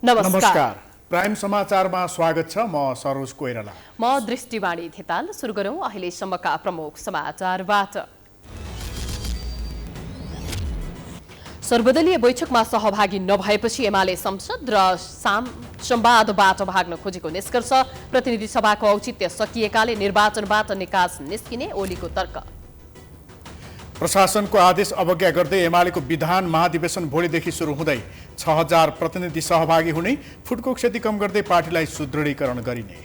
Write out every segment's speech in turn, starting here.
नमस्कार। प्राइम समाचारमा स्वागत छ। म सरोज कोइराला। म दृष्टिवाणी थिताल। सुरु गरौँ अहिलेसम्मका प्रमुख समाचारबाट। सर्वदलीय बैठकमा सहभागी नभएपछि एमाले संसद र संवादबाट भाग्न खोजेको निष्कर्ष। प्रतिनिधि सभाको औचित्य सकिएकाले निर्वाचनबाट निकास निस्किने ओलीको तर्क। प्रशासनको आदेश अवज्ञा गर्दै एमालेको विधान महाधिवेशन भोलिदेखि सुरु हुँदै 6000 प्रतिनिधि सहभागी हुने। फुटको क्षति कम गर्दै पार्टीलाई सुदृढीकरण गरिने।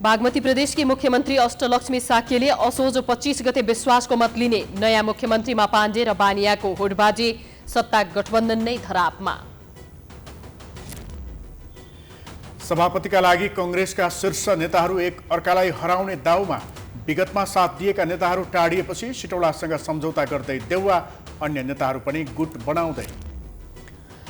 बागमती प्रदेशकी मुख्यमन्त्री अष्टलक्ष्मी साक्यले असोज 25 गते विश्वासको मत लिने। नयाँ मुख्यमन्त्रीमा पाण्डे र बानियाको होडबाजी। सत्ता गठबन्धन नै धरापमा। सभापतिका लागि कंग्रेसका शीर्ष नेताहरू एक अर्कालाई हराउने दाउमा। विगतमा साथ दिएका नेताहरू टाढिएपछि सिटौलासँग सम्झौता गर्दै देउवा। अन्य नेताहरू पनि गुट बनाउँदै।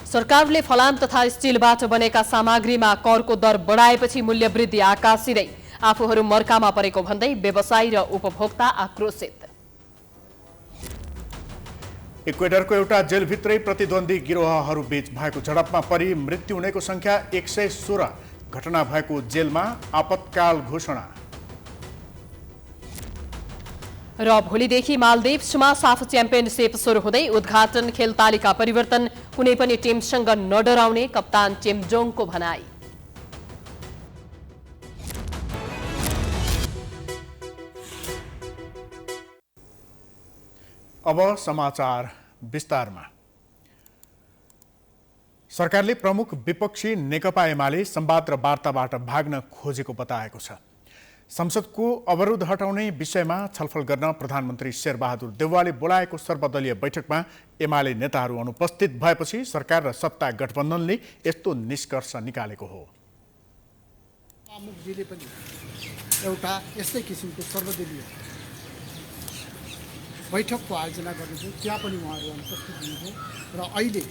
सरकारले फलाम तथा स्टिलबाट बनेका सामग्रीमा करको दर बढाएपछि मूल्य वृद्धि आकाशिँदै। आफूहरू मर्कामा परेको भन्दै व्यवसायी र उपभोक्ता आक्रोशित। इक्वेडरको एउटा जेलभित्रै प्रतिद्वन्दी गिरोहहरूबीच भएको झडपमा परि मृत्यु हुनेको संख्या 116। घटना भएको जेलमा आपतकाल घोषणा। र भोलिदेखि मालदिभ्समा साफ च्याम्पियनसिप सुरु हुँदै उद्घाटन खेल तालिका परिवर्तन। कुनै पनि टिमसँग नडराउने कप्तान चेम्जोङको भनाई। अब समाचार विस्तारमा। सरकारले प्रमुख विपक्षी नेकपा एमाले संवाद र वार्ताबाट भाग्न खोजेको बताएको छ। संसदको अवरोध हटाउने विषयमा छलफल गर्न प्रधानमन्त्री शेरबहादुर देउवाले बोलाएको सर्वदलीय बैठकमा एमाले नेताहरू अनुपस्थित भएपछि सरकार र सत्ता गठबन्धनले यस्तो निष्कर्ष निकालेको हो। मुखजीले पनि एउटा यस्तै किसिमको सर्वदलीय बैठकको आयोजना गर्नुभयो। त्यहाँ पनि उहाँहरू अनुपस्थित हुनुभयो र अहिले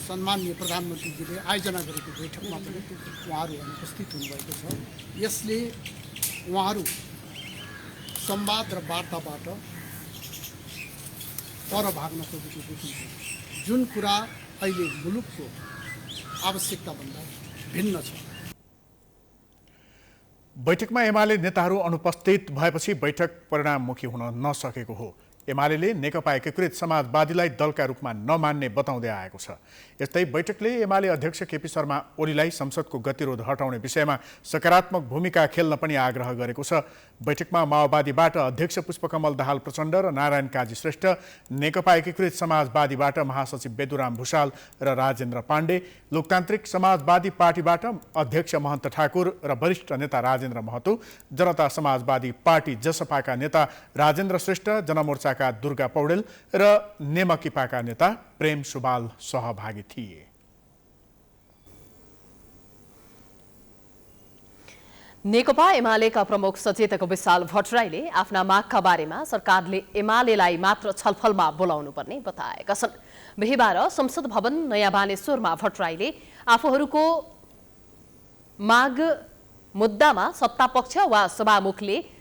सम्माननीय प्रधानमन्त्रीजीले आयोजना गरेको बैठकमा पनि उहाँहरू अनुपस्थित हुनुभएको छ। यसले उहाँहरू संवाद र वार्ताबाट पर भाग्न खोजेको देखिन्छ। जुन कुरा अहिले मुलुकको आवश्यकताभन्दा भिन्न छ। बैठकमा एमाले नेताहरू अनुपस्थित भएपछि बैठक परिणाममुखी हुन नसकेको हो। एमाले नेकपा एकीकृत समाजवादीलाई दलका रूपमा नमान्ने बताउँदै आएको छ। यस्तै बैठकले एमाले अध्यक्ष केपी शर्मा ओलीलाई संसदको गतिरोध हटाउने विषयमा सकारात्मक भूमिका खेल्न पनि आग्रह गरेको छ। बैठकमा माओवादीबाट अध्यक्ष पुष्पकमल दाहाल प्रचण्ड र नारायण काजी श्रेष्ठ, नेकपा एकीकृत समाजवादीबाट महासचिव बेदुराम भुषाल र राजेन्द्र पाण्डे, लोकतान्त्रिक समाजवादी पार्टीबाट अध्यक्ष महन्त ठाकुर र वरिष्ठ नेता राजेन्द्र महतो, जनता समाजवादी पार्टी जसपाका नेता राजेन्द्र श्रेष्ठ, जनमोर्चाका दुर्गा पौडेल र नेमकिपाका नेता प्रेम सुवाल सहभागी थिए। नेकपा एमालेका प्रमुख सचेतक विशाल भट्टराईले आफ्ना मागका बारेमा सरकारले एमालेलाई मात्र छलफलमा बोलाउनु पर्ने बताएका छन्। बिहीबार संसद भवन नयाँ बानेश्वरमा भट्टराईले आफूहरूको माग मुद्दामा सत्तापक्ष वा सभामुखले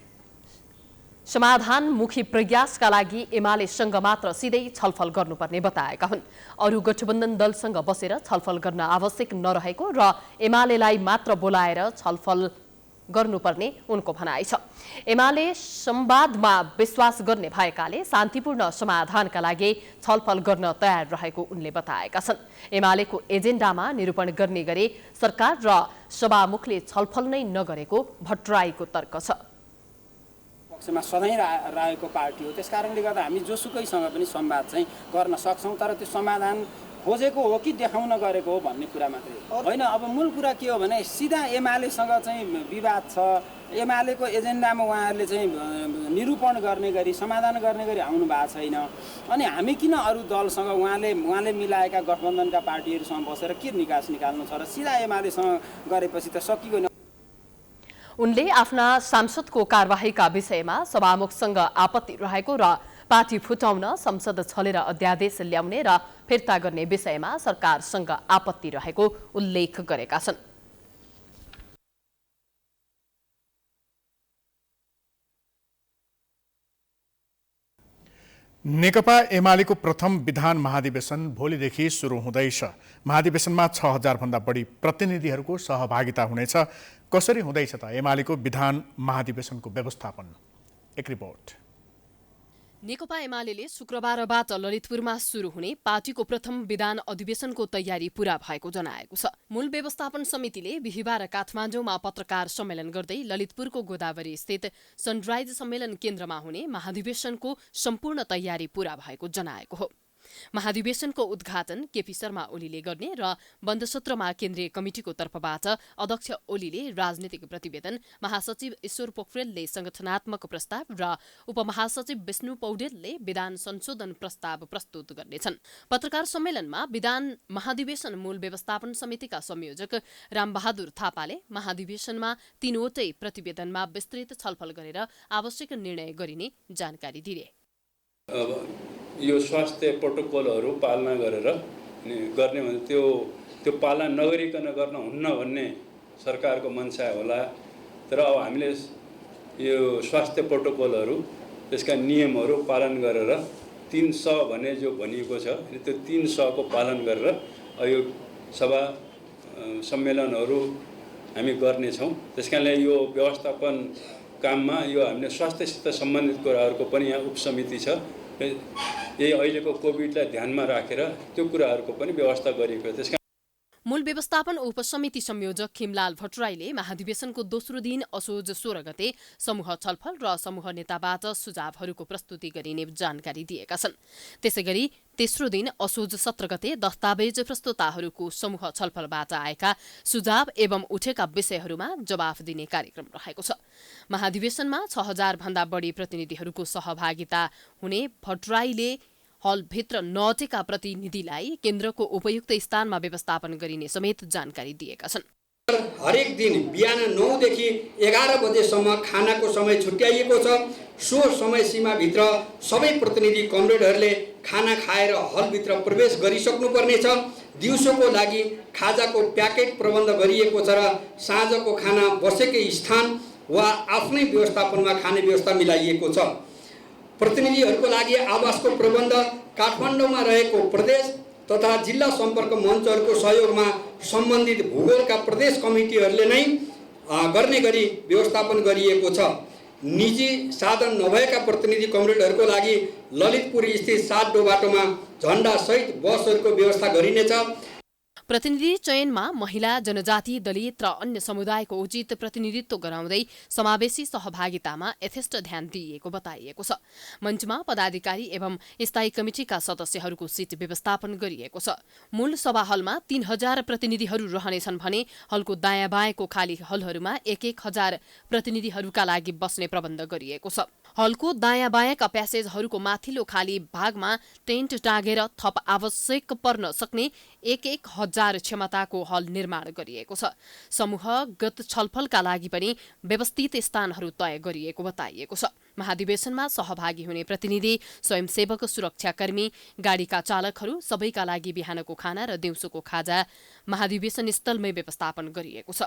समाधानमुखी प्रयासका लागि एमालेसँग मात्र सिधै छलफल गर्नुपर्ने बताएका हुन्। अरू गठबन्धन दलसँग बसेर छलफल गर्न आवश्यक नरहेको र एमालेलाई मात्र बोलाएर छलफल गर्नुपर्ने उनको भनाइ छ। एमाले संवादमा विश्वास गर्ने भएकाले शान्तिपूर्ण समाधानका लागि छलफल गर्न तयार रहेको उनले बताएका छन्। एमालेको एजेन्डामा निरूपण गर्ने गरी सरकार र सभामुखले छलफल नै नगरेको भट्टराईको तर्क छ। पक्षमा सधैँ रहेको पार्टी हो। त्यसकारणले गर्दा हामी जोसुकैसँग पनि संवाद चाहिँ गर्न सक्छौँ, तर त्यो समाधान खोजेको हो कि देखाउन गरेको हो भन्ने कुरा मात्रै होइन। अब मूल कुरा के हो भने सिधा एमालेसँग चाहिँ विवाद छ। एमालेको एजेन्डामा उहाँहरूले चाहिँ निरूपण गर्ने गरी समाधान गर्ने गरी आउनु भएको छैन। अनि हामी किन अरू दलसँग उहाँले मिलाएका गठबन्धनका पार्टीहरूसँग बसेर के निकास निकाल्नु छ र सिधा एमालेसँग गरेपछि त सकिगयो। उनले आफ्ना सांसदको कारबाहीका विषयमा सभामुखसँग आपत्ति रहेको र पार्टी फुटाउन संसद छलेर अध्यादेश ल्याउने र फिर्ता गर्ने विषयमा सरकारसँग आपत्ति रहेको उल्लेख गरेका छन्। नेकपा एमालेको प्रथम विधान महाधिवेशन भोलिदेखि सुरु हुँदैछ। महाधिवेशनमा 6000 भन्दा बढी प्रतिनिधिहरूको सहभागिता हुनेछ। कसरी हुँदैछ त एमालेको विधान महाधिवेशनको व्यवस्थापन? एक रिपोर्ट। नेकपा एमाले शुक्रबारबाट ललितपुरमा सुरु हुने पार्टीको प्रथम विधान अधिवेशनको तयारी पूरा भएको जनाएको छ। मूल व्यवस्थापन समितिले बिहिबार काठमाडौँमा पत्रकार सम्मेलन गर्दै ललितपुरको गोदावरी स्थित सनराइज सम्मेलन केन्द्रमा हुने महाधिवेशनको सम्पूर्ण तयारी पूरा भएको जनाएको हो। महाधिवेशनको उद्घाटन केपी शर्मा ओलीले गर्ने र बन्द सत्रमा केन्द्रीय कमिटिको तर्फबाट अध्यक्ष ओलीले राजनीतिक प्रतिवेदन, महासचिव ईश्वर पोखरेलले संगठनात्मक प्रस्ताव र उपमहासचिव विष्णु पौडेलले विधान संशोधन प्रस्ताव प्रस्तुत गर्नेछन्। पत्रकार सम्मेलनमा विधान महाधिवेशन मूल व्यवस्थापन समितिका संयोजक रामबहादुर थापाले महाधिवेशनमा 3वटै प्रतिवेदनमा विस्तृत छलफल गरेर आवश्यक निर्णय गरिने जानकारी दिए। यो स्वास्थ्य प्रोटोकलहरू पालना गरेर गर्ने भने त्यो पालना नगरिकन गर्न हुन्न भन्ने सरकारको मन्सा होला। तर अब हामीले यो स्वास्थ्य प्रोटोकलहरू, त्यसका नियमहरू पालन गरेर 300 भन्ने जो भनिएको छ त्यो 300 को पालन गरेर यो सभा सम्मेलनहरू हामी गर्नेछौँ। त्यसकारणले यो व्यवस्थापन काममा यो हामीले स्वास्थ्यसित सम्बन्धित कुराहरूको पनि यहाँ उपसमिति छ। यही अहिलेको कोभिडलाई ध्यानमा राखेर त्यो कुराहरूको पनि व्यवस्था गरिएको छ। मूल व्यवस्थापन उपसमिति संयोजक खिमलाल भट्टराईले महाधिवेशनको दोस्रो दिन असोज 16 गते समूह छलफल र समूह नेताबाट सुझावहरूको प्रस्तुति गरिने जानकारी दिएका छन्। त्यसैगरी तेस्रो दिन असोज 17 गते दस्तावेज प्रस्तुताहरूको समूह छलफलबाट आएका सुझाव एवं उठेका विषयहरूमा जवाफ दिने कार्यक्रम रहेको छ। महाधिवेशनमा 6000 भन्दा बढी प्रतिनिधिहरूको सहभागिता हुने भट्टराईले हलभित्र नअटेका प्रतिनिधिलाई केन्द्रको उपयुक्त स्थानमा व्यवस्थापन गरिने समेत जानकारी दिएका छन्। हरेक दिन बिहान 9 देखि 11 बजेसम्म खानाको समय छुट्याइएको छ। सो समय सीमाभित्र सबै प्रतिनिधि कमरेडहरूले खाना खाएर हलभित्र प्रवेश गरिसक्नुपर्नेछ। दिउँसोको लागि खाजाको प्याकेट प्रबन्ध गरिएको छ र साँझको खाना बसेकै स्थान वा आफ्नै व्यवस्थापनमा खाने व्यवस्था मिलाइएको छ। प्रतिनिधिहरूको लागि आवासको प्रबन्ध काठमाडौँमा रहेको प्रदेश तथा जिल्ला सम्पर्क मञ्चहरूको सहयोगमा सम्बन्धित भूगोलका प्रदेश कमिटीहरूले नै गर्ने गरी व्यवस्थापन गरिएको छ। निजी साधन नभएका प्रतिनिधि कमरेडहरूको लागि ललितपुर स्थित 7 बाटोमा झण्डासहित बसहरूको व्यवस्था गरिनेछ। प्रतिनिधि चयनमा महिला, जनजाति, दलित र अन्य समुदायको उचित प्रतिनिधित्व गराउँदै समावेशी सहभागितामा यथेष्ट ध्यान दिइएको बताइएको छ। मञ्चमा पदाधिकारी एवं स्थायी कमिटिका सदस्यहरूको सिट व्यवस्थापन गरिएको छ। मूल सभा हलमा 3000 प्रतिनिधिहरू रहनेछन् भने हलको दायाँ बायाँको खाली हलहरूमा 1000 प्रतिनिधिहरूका लागि बस्ने प्रबन्ध गरिएको छ। हलको दायाँ बायाँका प्यासेजहरूको माथिल्लो खाली भागमा टेन्ट टाँगेर थप आवश्यक पर्न सक्ने 1000 क्षमताको हल निर्माण गरिएको छ। समूहगत छलफलका लागि पनि व्यवस्थित स्थानहरू तय गरिएको बताइएको छ। महाधिवेशनमा सहभागी हुने प्रतिनिधि, स्वयंसेवक, सुरक्षाकर्मी, गाडीका चालकहरू सबैका लागि बिहानको खाना र दिउँसोको खाजा महाधिवेशन स्थलमै व्यवस्थापन गरिएको छ।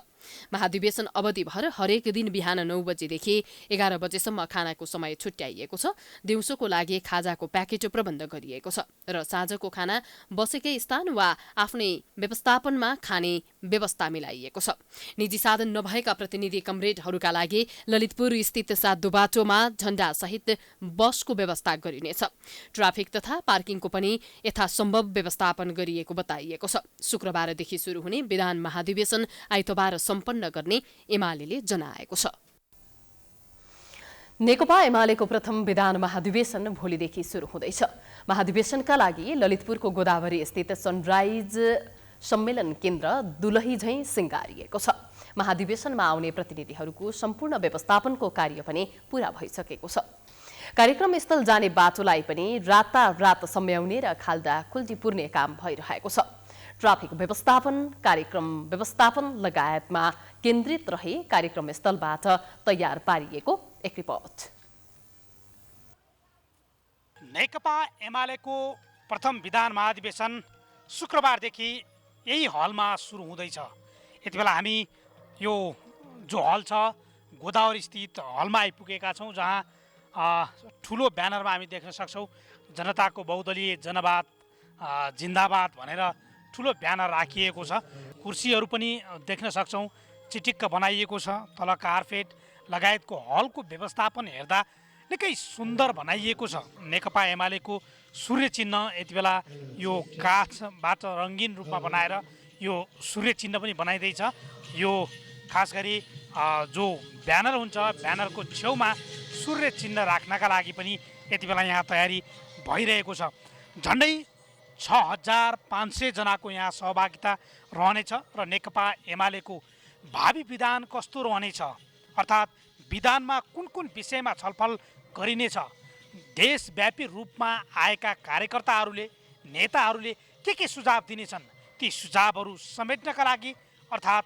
महाधिवेशन अवधिभर हरेक दिन बिहान 9 बजेदेखि 11 बजेसम्म खानाको समय छुट्याइएको छ। दिउँसोको लागि खाजाको प्याकेट प्रबन्ध गरिएको छ र साँझको खाना बसेकै स्थान वा आफ्नै व्यवस्थापनमा खाने व्यवस्था मिलाइएको छ। निजी साधन नभएका प्रतिनिधि कमरेडहरूका लागि ललितपुर स्थित 7 बाटोमा झण्डासहित बसको व्यवस्था गरिनेछ। ट्राफिक तथा पार्किङको पनि यथासम्भव व्यवस्थापन गरिएको बताइएको छ। शुक्रबारदेखि सुरु हुने विधान महाधिवेशन आइतबार सम्पन्न गर्ने एमाले जनाएको छ। नेकपा एमालेको प्रथम विधान महाधिवेशन भोलिदेखि सुरु हुँदैछ। महाधिवेशनका लागि ललितपुरको गोदावरी स्थित सनराइज सम्मेलन केन्द्र दुलही झैं सिंगारिएको छ। महाधिवेशनमा आउने प्रतिनिधिहरूको सम्पूर्ण व्यवस्थापनको कार्य पनि पूरा भइसकेको छ। कार्यक्रम स्थल जाने बाटोलाई पनि रातारात सम्याउने र खाल्डा खुल्टी पुर्ने काम भइरहेको छ। ट्राफिक व्यवस्थापन, कार्यक्रम व्यवस्थापन लगायतमा केन्द्रित रही कार्यक्रम स्थलबाट तयार पारिएको एक रिपोर्ट। नेकपा एमालेको प्रथम विधान महाधिवेशन शुक्रबारदेखि यही हलमा सुरु हुँदैछ। यति बेला हामी यो जो हल छ गोदावरी स्थित हलमा आइपुगेका छौँ, जहाँ ठुलो ब्यानरमा हामी देख्न सक्छौँ जनताको बहुदलीय जनवाद जिन्दाबाद भनेर ठुलो ब्यानर राखिएको छ। कुर्सीहरू पनि देख्न सक्छौँ, चिटिक्क बनाइएको छ। तल कार्पेट लगायतको हलको व्यवस्थापन हेर्दा निकै सुन्दर बनाइएको छ। नेकपा एमालेको सूर्य चिन्ह यति बेला यो काठबाट रङ्गीन रूपमा बनाएर यो सूर्य चिन्ह पनि बनाइँदैछ। यो खास गरी जो ब्यानर हुन्छ, ब्यानरको छेउमा सूर्य चिन्ह राख्नका लागि पनि यति बेला यहाँ तयारी भइरहेको छ। झन्डै 6500 जनाको यहाँ सहभागिता रहनेछ र नेकपा एमालेको भावी विधान कस्तो रहनेछ, अर्थात् विधानमा कुन कुन विषयमा छलफल गरिनेछ, देशव्यापी रूपमा आएका कार्यकर्ताहरूले नेताहरूले के सुझाव दिनेछन्, ती सुझावहरू समेट्नका लागि अर्थात्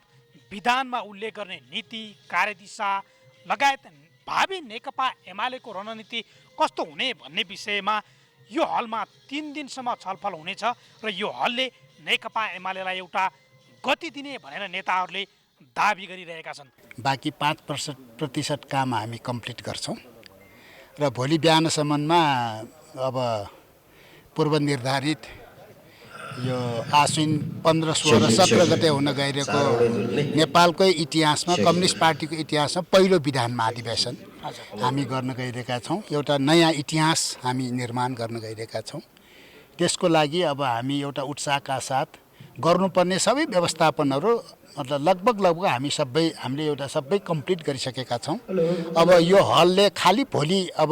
विधानमा उल्लेख गर्ने नीति कार्यदिशा लगायत भावी नेकपा एमालेको रणनीति कस्तो हुने भन्ने विषयमा यो हलमा 3 दिनसम्म छलफल हुनेछ र यो हलले नेकपा एमालेलाई एउटा गति दिने भनेर नेताहरूले दाबी गरिरहेका छन्। बाँकी 5% काम हामी कम्प्लिट गर्छौँ र भोलि बिहानसम्ममा अब पूर्व निर्धारित यो आश्विन 15, 16, 17 गते हुन गइरहेको नेपालकै इतिहासमा कम्युनिस्ट पार्टीको इतिहासमा पहिलो विधान महाधिवेशन हामी गर्न गइरहेका छौँ। एउटा नयाँ इतिहास हामी निर्माण गर्न गइरहेका छौँ। त्यसको लागि अब हामी एउटा उत्साहका साथ गर्नुपर्ने सबै व्यवस्थापनहरू मतलब लगभग हामीले एउटा सबै कम्प्लिट गरिसकेका छौँ। अब यो हलले खालि भोलि अब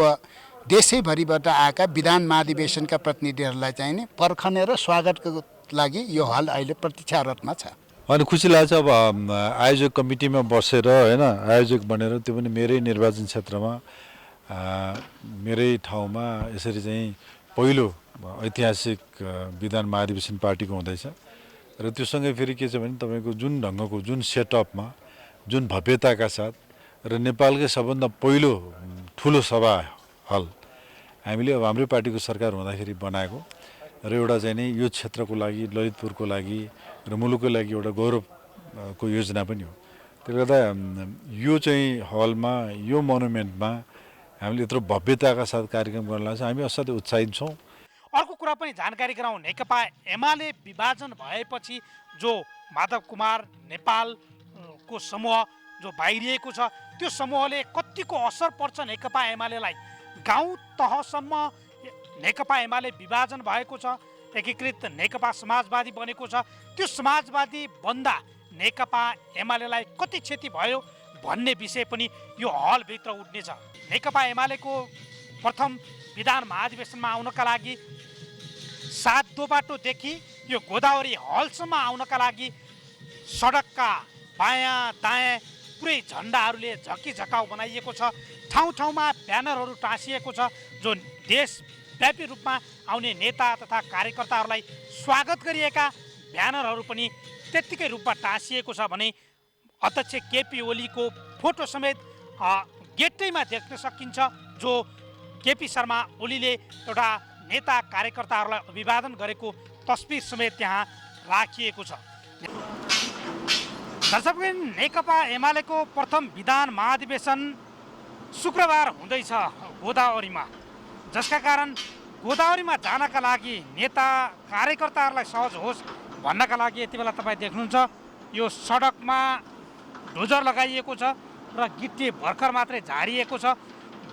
देशैभरिबाट आएका विधान महाधिवेशनका प्रतिनिधिहरूलाई चाहिँ नि पर्खने र स्वागतको लागि यो हल अहिले प्रतीक्षारतमा छ। अनि खुसी लाग्छ अब आयोजक कमिटीमा बसेर होइन, आयोजक बनेर, त्यो पनि मेरै निर्वाचन क्षेत्रमा मेरै ठाउँमा यसरी चाहिँ पहिलो ऐतिहासिक विधान महाधिवेशन पार्टीको हुँदैछ। र त्योसँगै फेरि के छ भने तपाईँको जुन ढङ्गको जुन सेटअपमा जुन भव्यताका साथ र नेपालकै सबभन्दा पहिलो ठुलो सभा हल हामीले अब हाम्रै पार्टीको सरकार हुँदाखेरि बनाएको र एउटा चाहिँ नि यो क्षेत्रको लागि, ललितपुरको लागि र मुलुकको लागि एउटा गौरवको योजना पनि हो। त्यसले गर्दा यो चाहिँ हलमा, यो मोनुमेन्टमा हामीले यत्रो भव्यताका साथ कार्यक्रम गर्न लाग्छ, हामी असाध्यै उत्साहित छौँ। अर्को कुरा पनि जानकारी गराउँ, नेकपा एमाले विभाजन भएपछि जो माधव कुमार नेपालको समूह जो बाहिरिएको छ, त्यो समूहले कतिको असर पर्छ नेकपा एमालेलाई। गाउँ तहसम्म नेकपा एमाले विभाजन भएको छ, एकीकृत नेकपा समाजवादी बनेको छ। त्यो समाजवादी बन्दा नेकपा एमालेलाई कति क्षति भयो भन्ने विषय पनि यो हलभित्र उठ्नेछ। नेकपा एमालेको प्रथम विधान महाधिवेशनमा आउनका लागि 7 दोबाटोदेखि यो गोदावरी हलसम्म आउनका लागि सडकका बायाँ दायाँ पुरै झन्डाहरूले झकिझकाउ बनाइएको छ। ठाउँ ठाउँमा ब्यानरहरू टाँसिएको छ जो देशव्यापी रूपमा आउने नेता तथा कार्यकर्ताहरूलाई स्वागत गरिएका ब्यानरहरू पनि त्यत्तिकै रूपमा टाँसिएको छ भने अध्यक्ष केपी ओलीको फोटो समेत गेटैमा देख्न सकिन्छ, जो केपी शर्मा ओलीले एउटा नेता कार्यकर्ताहरूलाई अभिवादन गरेको तस्बिर समेत त्यहाँ राखिएको छ। दर्शकवृन्द, नेकपा एमालेको प्रथम विधान महाधिवेशन शुक्रबार हुँदैछ गोदावरीमा, जसका कारण गोदावरीमा जानका लागि नेता कार्यकर्ताहरूलाई सहज होस् भन्नका लागि यति बेला तपाईँ देख्नुहुन्छ यो सडकमा डोजर लगाइएको छ र गिट्टी भर्खर मात्रै झारिएको छ।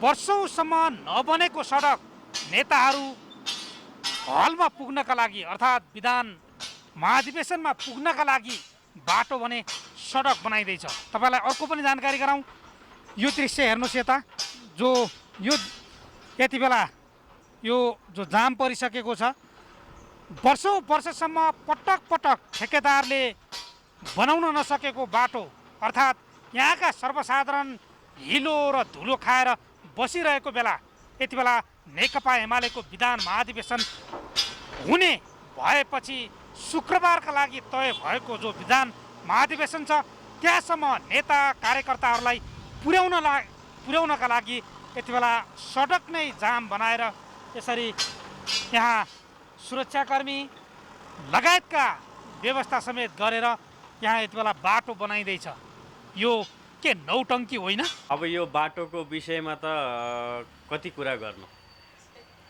वर्षौँसम्म नबनेको सडक नेताहरू हलमा पुग्नका लागि अर्थात् विधान महाधिवेशनमा पुग्नका लागि बाटो भने सडक बनाइँदैछ। तपाईँलाई अर्को पनि जानकारी गराउँ, यो दृश्य हेर्नुहोस् यता, जो यो यति बेला यो जो जाम परिसकेको छ, वर्षसम्म पटक ठेकेदारले बनाउन नसकेको बाटो अर्थात् यहाँका सर्वसाधारण हिलो र धुलो खाएर बसिरहेको बेला यति बेला नेकपा एमालेको विधान महाधिवेशन हुने भएपछि शुक्रबारका लागि तय भएको जो विधान महाधिवेशन छ त्यहाँसम्म नेता कार्यकर्ताहरूलाई पुर्याउनका लागि यति बेला सडक नै जाम बनाएर यसरी यहाँ सुरक्षाकर्मी लगायतका व्यवस्था समेत गरेर यहाँ यति बेला बाटो बनाइँदैछ। यो के नौटङ्की होइन? अब यो बाटोको विषयमा त कति कुरा गर्नु,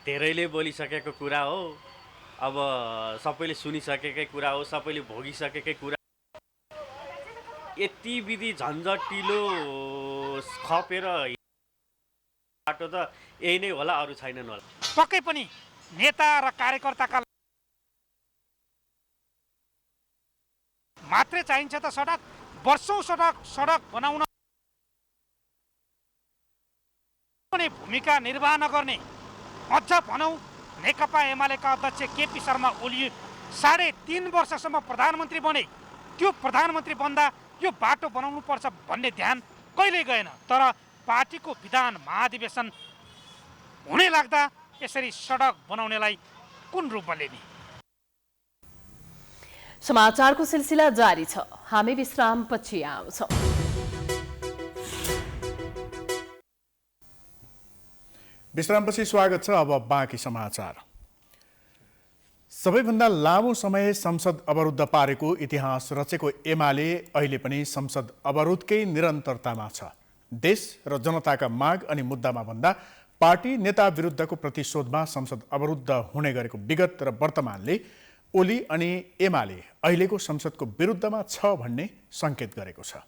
धेरैले बोलिसकेको कुरा हो, अब सबैले सुनिसकेकै कुरा हो, सबैले भोगिसकेकै कुरा। यति विधि झन्झटिलो खपेर बाटो त यही नै होला, अरू छैनन् होला। पक्कै पनि नेता र कार्यकर्ताका मात्रै चाहिन्छ त सडक, वर्षौं सडक बनाउन पनि भूमिका निर्वाह नगर्ने, अझ भनौँ नेकपा एमालेका अध्यक्ष केपी शर्मा ओली 3.5 वर्षसम्म प्रधानमन्त्री बने। त्यो प्रधानमन्त्री बन्दा यो बाटो बनाउनु पर्छ भन्ने ध्यान कहिल्यै गएन। तर पार्टीको विधान महाधिवेशन हुने लाग्दा यसरी सडक बनाउनेलाई कुन रूपमा लिने? समाचारको सिलसिला जारी छ, हामी विश्रामपछि आउँछौँ। विश्रामपछि स्वागत छ। अब बाँकी समाचार। सबैभन्दा लामो समय संसद अवरुद्ध पारेको इतिहास रचेको एमाले अहिले पनि संसद अवरोधकै निरन्तरतामा छ। देश र जनताका माग अनि मुद्दामा भन्दा पार्टी नेता विरुद्धको प्रतिशोधमा संसद अवरुद्ध हुने गरेको विगत र वर्तमानले ओली अनि एमाले अहिलेको संसदको विरुद्धमा छ भन्ने संकेत गरेको छ।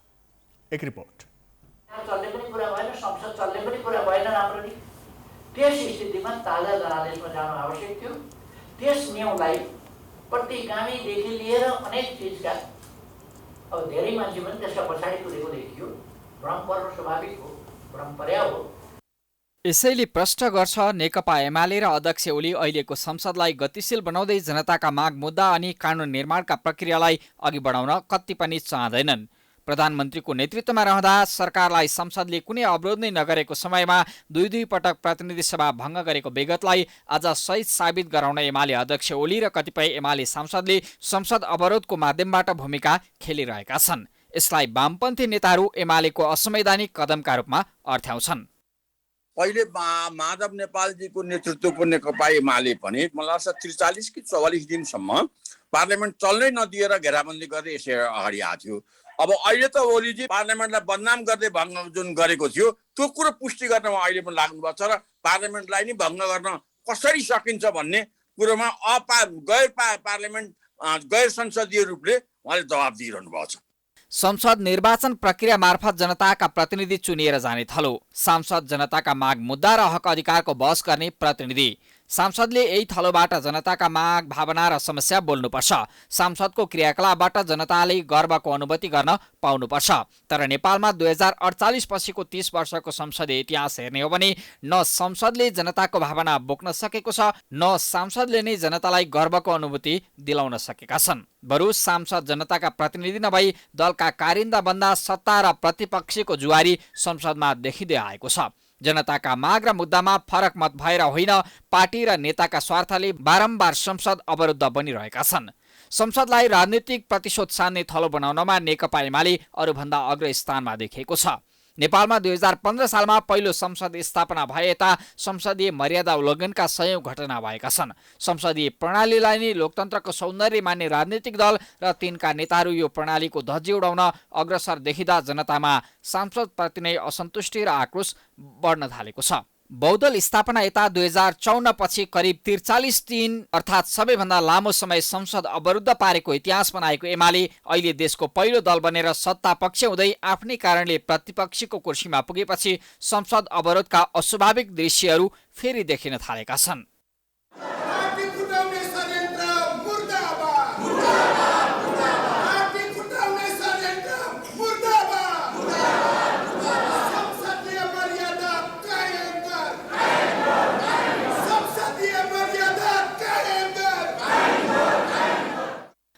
एक रिपोर्ट। चल्ने पनि कुरा भएन, संसद चल्ने पनि कुरा भएन राम्ररी। त्यस स्थितिमा ताजा जनादेशमा जानु आवश्यक थियो। त्यस न्याउलाई प्रतिगामीदेखि लिएर अनेक चिजका अब धेरै मान्छे पनि त्यसका पछाडि कुरेको देखियो। भ्रम पर्नु स्वाभाविक हो, भ्रम पर्या हो। यसैले प्रश्न गर्छ नेकपा एमाले र अध्यक्ष ओली अहिलेको संसदलाई गतिशील बनाउँदै जनताका माग मुद्दा अनि कानुन निर्माणका प्रक्रियालाई अघि बढाउन कति पनि चाहँदैनन्। प्रधानमन्त्रीको नेतृत्वमा रहँदा सरकारलाई संसदले कुनै अवरोध नै नगरेको समयमा दुई पटक प्रतिनिधि सभा भङ्ग गरेको विगतलाई आज सही साबित गराउन एमाले अध्यक्ष ओली र कतिपय एमाले सांसदले संसद अवरोधको माध्यमबाट भूमिका खेलिरहेका छन्। यसलाई वामपन्थी नेताहरू एमालेको असंवैधानिक कदमका रूपमा अर्थ्याउँछन्। पहिले माधव नेपालजीको नेतृत्वको नेकपा एमाले पनि मलाई लाग्छ 43 कि 44 दिनसम्म पार्लियामेन्ट चल्नै नदिएर घेराबन्दी गर्दै यसै अगाडि आएको थियो। अब अहिले त ओलीजी पार्लियामेन्टलाई बदनाम गर्दै भङ्ग जुन गरेको थियो त्यो कुरो पुष्टि गर्न अहिले पनि लाग्नुभएको छ र पार्लियामेन्टलाई नि भङ्ग गर्न कसरी सकिन्छ भन्ने कुरोमा गैर संसदीय रूपले उहाँले जवाब दिइरहनु भएको छ। संसद निर्वाचन प्रक्रिया मार्फत जनताका प्रतिनिधि चुनिएर जाने थलो। सांसद जनताका माग मुद्दा र हक अधिकारको बहस गर्ने प्रतिनिधि। सांसदले यही थलोबाट जनताका माग भावना र समस्या बोल्नुपर्छ। सांसदको क्रियाकलापबाट जनताले गर्वको अनुभूति गर्न पाउनुपर्छ। तर नेपालमा 2048 पछिको 30 वर्षको संसदीय इतिहास हेर्ने हो भने न संसदले जनताको भावना बोक्न सकेको छ, न सांसदले नै जनतालाई गर्वको अनुभूति दिलाउन सकेका छन्। बरु सांसद जनताका प्रतिनिधि नभई दलका कारिन्दा बन्दा सत्ता र प्रतिपक्षीको जुवारी संसदमा देखिँदै आएको छ। जनताका माग र मुद्दामा फरक मत भएर होइन, पार्टी र नेताका स्वार्थले बारम्बार संसद अवरुद्ध बनिरहेका छन्। संसदलाई राजनीतिक प्रतिशोध सान्ने थलो बनाउनमा नेकपा एमाले अरूभन्दा अग्रस्थानमा देखिएको छ। नेपालमा 2015 सालमा पहिलो संसद स्थापना भए यता संसदीय मर्यादा उल्लङ्घनका सयौं घटना भएका छन्। संसदीय प्रणालीलाई नै लोकतन्त्रको सौन्दर्य मान्ने राजनीतिक दल र तिनका नेताहरू यो प्रणालीको धज्जी उडाउन अग्रसर देखिँदा जनतामा सांसदप्रति नै असन्तुष्टि र आक्रोश बढ्न थालेको छ। बहुदल स्थापना यता 2054 पछि करिब 43 दिन अर्थात् सबैभन्दा लामो समय संसद अवरुद्ध पारेको इतिहास बनाएको एमाले अहिले देशको पहिलो दल बनेर सत्ता पक्ष हुँदै आफ्नै कारणले प्रतिपक्षीको कुर्सीमा पुगेपछि संसद अवरोधका अस्वाभाविक दृश्यहरू फेरि देखिन थालेका छन्।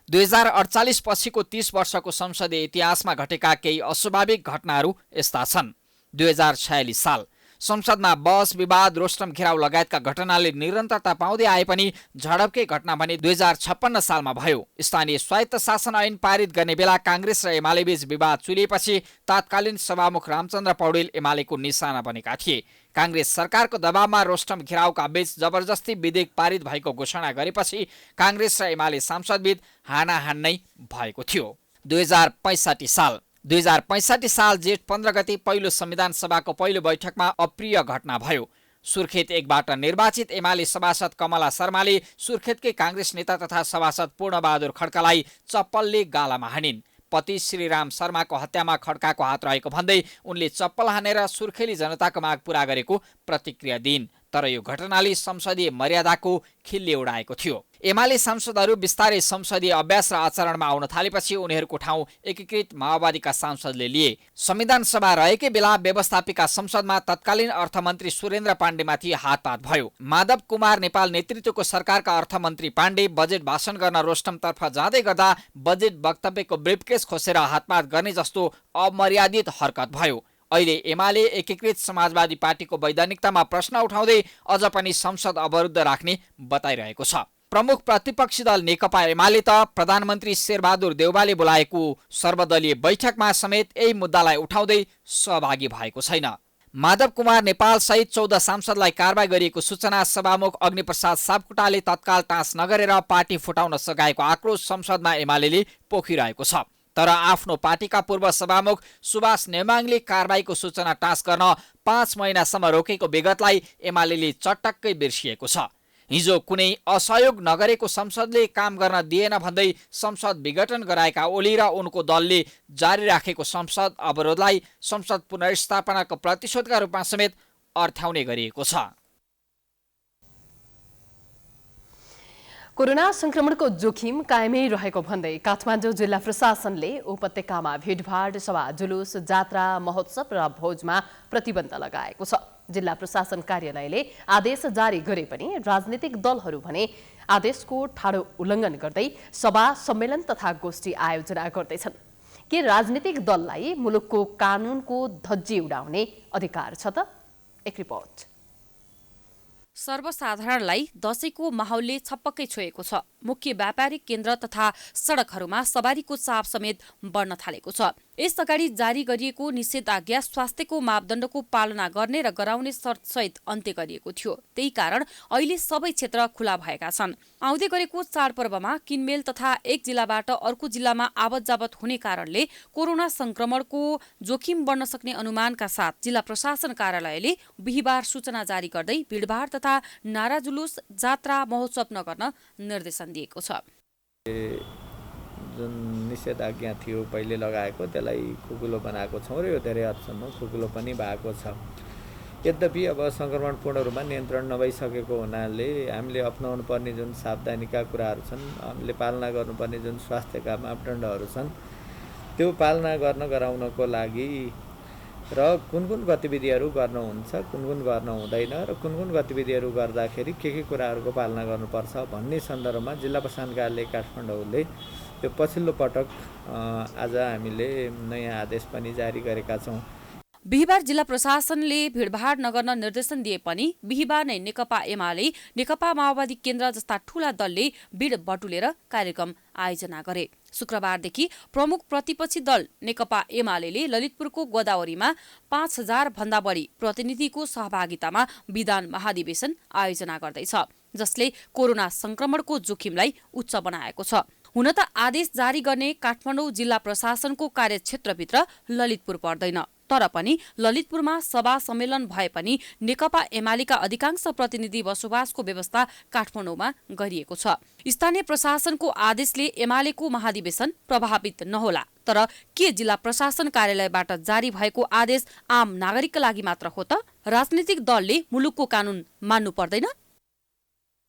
दुई 2048 पछिको 30 वर्षको संसदीय इतिहासमा घटेका केही अस्वाभाविक घटनाहरू यस्ता छन्। 2046 साल संसदमा बहस विवाद, रोस्टम घेराउ लगायतका घटनाले निरन्तरता पाउँदै आए पनि झडपकै घटना भने 2056 सालमा भयो। स्थानीय स्वायत्त शासन ऐन पारित गर्ने बेला काङ्ग्रेस र एमाले बीच विवाद चुलिएपछि तत्कालीन सभामुख रामचन्द्र पौडेल एमालेको निशाना बनेका थिए। काङ्ग्रेस सरकारको दबावमा रोस्टम घेराउका बीच जबरजस्ती विधेयक पारित भएको घोषणा गरेपछि काङ्ग्रेस र एमाले सांसदबीच हानाहान नै भएको थियो। 2065 साल जेठ 15 गते पहिलो संविधान सभाको पहिलो बैठकमा अप्रिय घटना भयो। सुर्खेत 1बाट निर्वाचित एमाले सभासद कमला शर्माले सुर्खेतकै काङ्ग्रेस नेता तथा सभासद पूर्णबहादुर खड्कालाई चप्पलले गालामा हानिन्। पति श्रीराम शर्माको हत्यामा खड्काको हात रहेको भन्दै उनले चप्पल हानेर सुर्खेली जनताको माग पूरा गरेको प्रतिक्रिया दिइन्। तर यो घटनाले संसदीय मर्यादाको खिल्ली उडाएको थियो। एमाले सांसदहरू बिस्तारै संसदीय अभ्यास र आचरणमा आउन थालेपछि उनीहरूको ठाउँ एकीकृत माओवादीका सांसदले लिए। संविधान सभा रहेकै बेला व्यवस्थापिका संसदमा तत्कालीन अर्थमन्त्री सुरेन्द्र पाण्डेमाथि हातपात भयो। माधव कुमार नेपाल नेतृत्वको सरकारका अर्थमन्त्री पाण्डे बजेट भाषण गर्न रोस्टमतर्फ जाँदै गर्दा बजेट वक्तव्यको ब्रिफकेस खोसेर हातपात गर्ने जस्तो अमर्यादित हरकत भयो। अहिले एमाले एकीकृत समाजवादी पार्टीको वैधानिकतामा प्रश्न उठाउँदै अझ पनि संसद अवरुद्ध राख्ने बताइरहेको छ। प्रमुख प्रतिपक्षी दल नेकपा एमाले त प्रधानमन्त्री शेरबहादुर देउवाले बोलाएको सर्वदलीय बैठकमा समेत यही मुद्दालाई उठाउँदै सहभागी भएको छैन। माधव कुमार नेपाल सहित 14 सांसदलाई कारबाही गरिएको सूचना सभामुख अग्निप्रसाद सापकोटाले तत्काल टाँस नगरेर पार्टी फुटाउन सघाएको आक्रोश संसदमा एमाले पोखिरहेको छ। तर आफ्नो पार्टीका पूर्व सभामुख सुभाष नेमाङले कारबाहीको सूचना टाँस गर्न 5 महिनासम्म रोकेको विगतलाई एमाले चटक्कै बिर्सिएको छ। हिजो कुनै असहयोग नगरेको संसदले काम गर्न दिएन भन्दै संसद विघटन गराएका ओली र उनको दलले जारी राखेको संसद अवरोधलाई संसद पुनर्स्थापनाको प्रतिशोधका रूपमा समेत अर्थ्याउने गरिएको छ। कोरोना संक्रमणको जोखिम कायमै रहेको भन्दै काठमाडौँ जिल्ला प्रशासनले उपत्यकामा भिडभाड, सभा, जुलुस, जात्रा, महोत्सव र भोजमा प्रतिबन्ध लगाएको छ। जिल्ला प्रशासन कार्यालयले आदेश जारी गरे पनि राजनीतिक दलहरू भने आदेशको ठाडो उल्लङ्घन गर्दै सभा, सम्मेलन तथा गोष्ठी आयोजना गर्दैछन्। के राजनीतिक दललाई मुलुकको कानुनको धज्जी उडाउने अधिकार छ त? एक रिपोर्ट। सर्वसाधारणलाई दशैंको माहौलले छप्पकै छोएको छ। मुख्य व्यापारिक केन्द्र तथा सडकहरूमा सवारीको चाप समेत बढ्न थालेको छ। यसअगाडि जारी गरिएको निषेधाज्ञा स्वास्थ्यको मापदण्डको पालना गर्ने र गराउने शर्तसहित अन्त्य गरिएको थियो। त्यही कारण अहिले सबै क्षेत्र खुला भएका छन्। आउँदै गरेको चाडपर्वमा किनमेल तथा एक जिल्लाबाट अर्को जिल्लामा आवत जावत हुने कारणले कोरोना संक्रमणको जोखिम बढ्न सक्ने अनुमानका साथ जिल्ला प्रशासन कार्यालयले बिहिबार सूचना जारी गर्दै भिडभाड तथा नारा जुलुस, जात्रा, महोत्सव नगर्न निर्देशन दिएको छ। जुन निषेधाज्ञा थियो पहिले लगाएको त्यसलाई खुकुलो बनाएको छौँ र यो धेरै हदसम्म खुकुलो पनि भएको छ। यद्यपि अब सङ्क्रमण पूर्ण रूपमा नियन्त्रण नभइसकेको हुनाले हामीले अपनाउनु पर्ने जुन सावधानीका कुराहरू छन्, हामीले पालना गर्नुपर्ने जुन स्वास्थ्यका मापदण्डहरू छन् त्यो पालना गराउनको लागि र कुन गतिविधिहरू गर्न हुन्छ, कुन गर्न हुँदैन र कुन गतिविधिहरू गर्दाखेरि के कुराहरूको पालना गर्नुपर्छ भन्ने सन्दर्भमा जिल्ला प्रशासन कार्यालय काठमाडौँले त्यो पछिल्लो पटक आज हामीले नयाँ आदेश पनि जारी गरेका छौँ। बिहिबार जिल्ला प्रशासनले भिडभाड नगर्न निर्देशन दिए पनि बिहिबार नै नेकपा एमाले, नेकपा माओवादी केन्द्र जस्ता ठूला दलले भिड बटुलेर कार्यक्रम आयोजना गरे। शुक्रबारदेखि प्रमुख प्रतिपक्षी दल नेकपा एमाले ललितपुरको गोदावरीमा 5000 भन्दा बढी प्रतिनिधिको सहभागितामा विधान महाधिवेशन आयोजना गर्दैछ, जसले कोरोना संक्रमणको जोखिमलाई उच्च बनाएको छ। हुन त आदेश जारी गर्ने काठमाडौँ जिल्ला प्रशासनको कार्यक्षेत्रभित्र ललितपुर पर्दैन, तर पनि ललितपुरमा सभा सम्मेलन भए पनि नेकपा एमालेका अधिकांश प्रतिनिधि बसोबासको व्यवस्था काठमाडौँमा गरिएको छ। स्थानीय प्रशासनको आदेशले एमालेको महाधिवेशन प्रभावित नहोला, तर के जिल्ला प्रशासन कार्यालयबाट जारी भएको आदेश आम नागरिकका लागि मात्र हो त? राजनीतिक दलले मुलुकको कानुन मान्नु पर्दैन?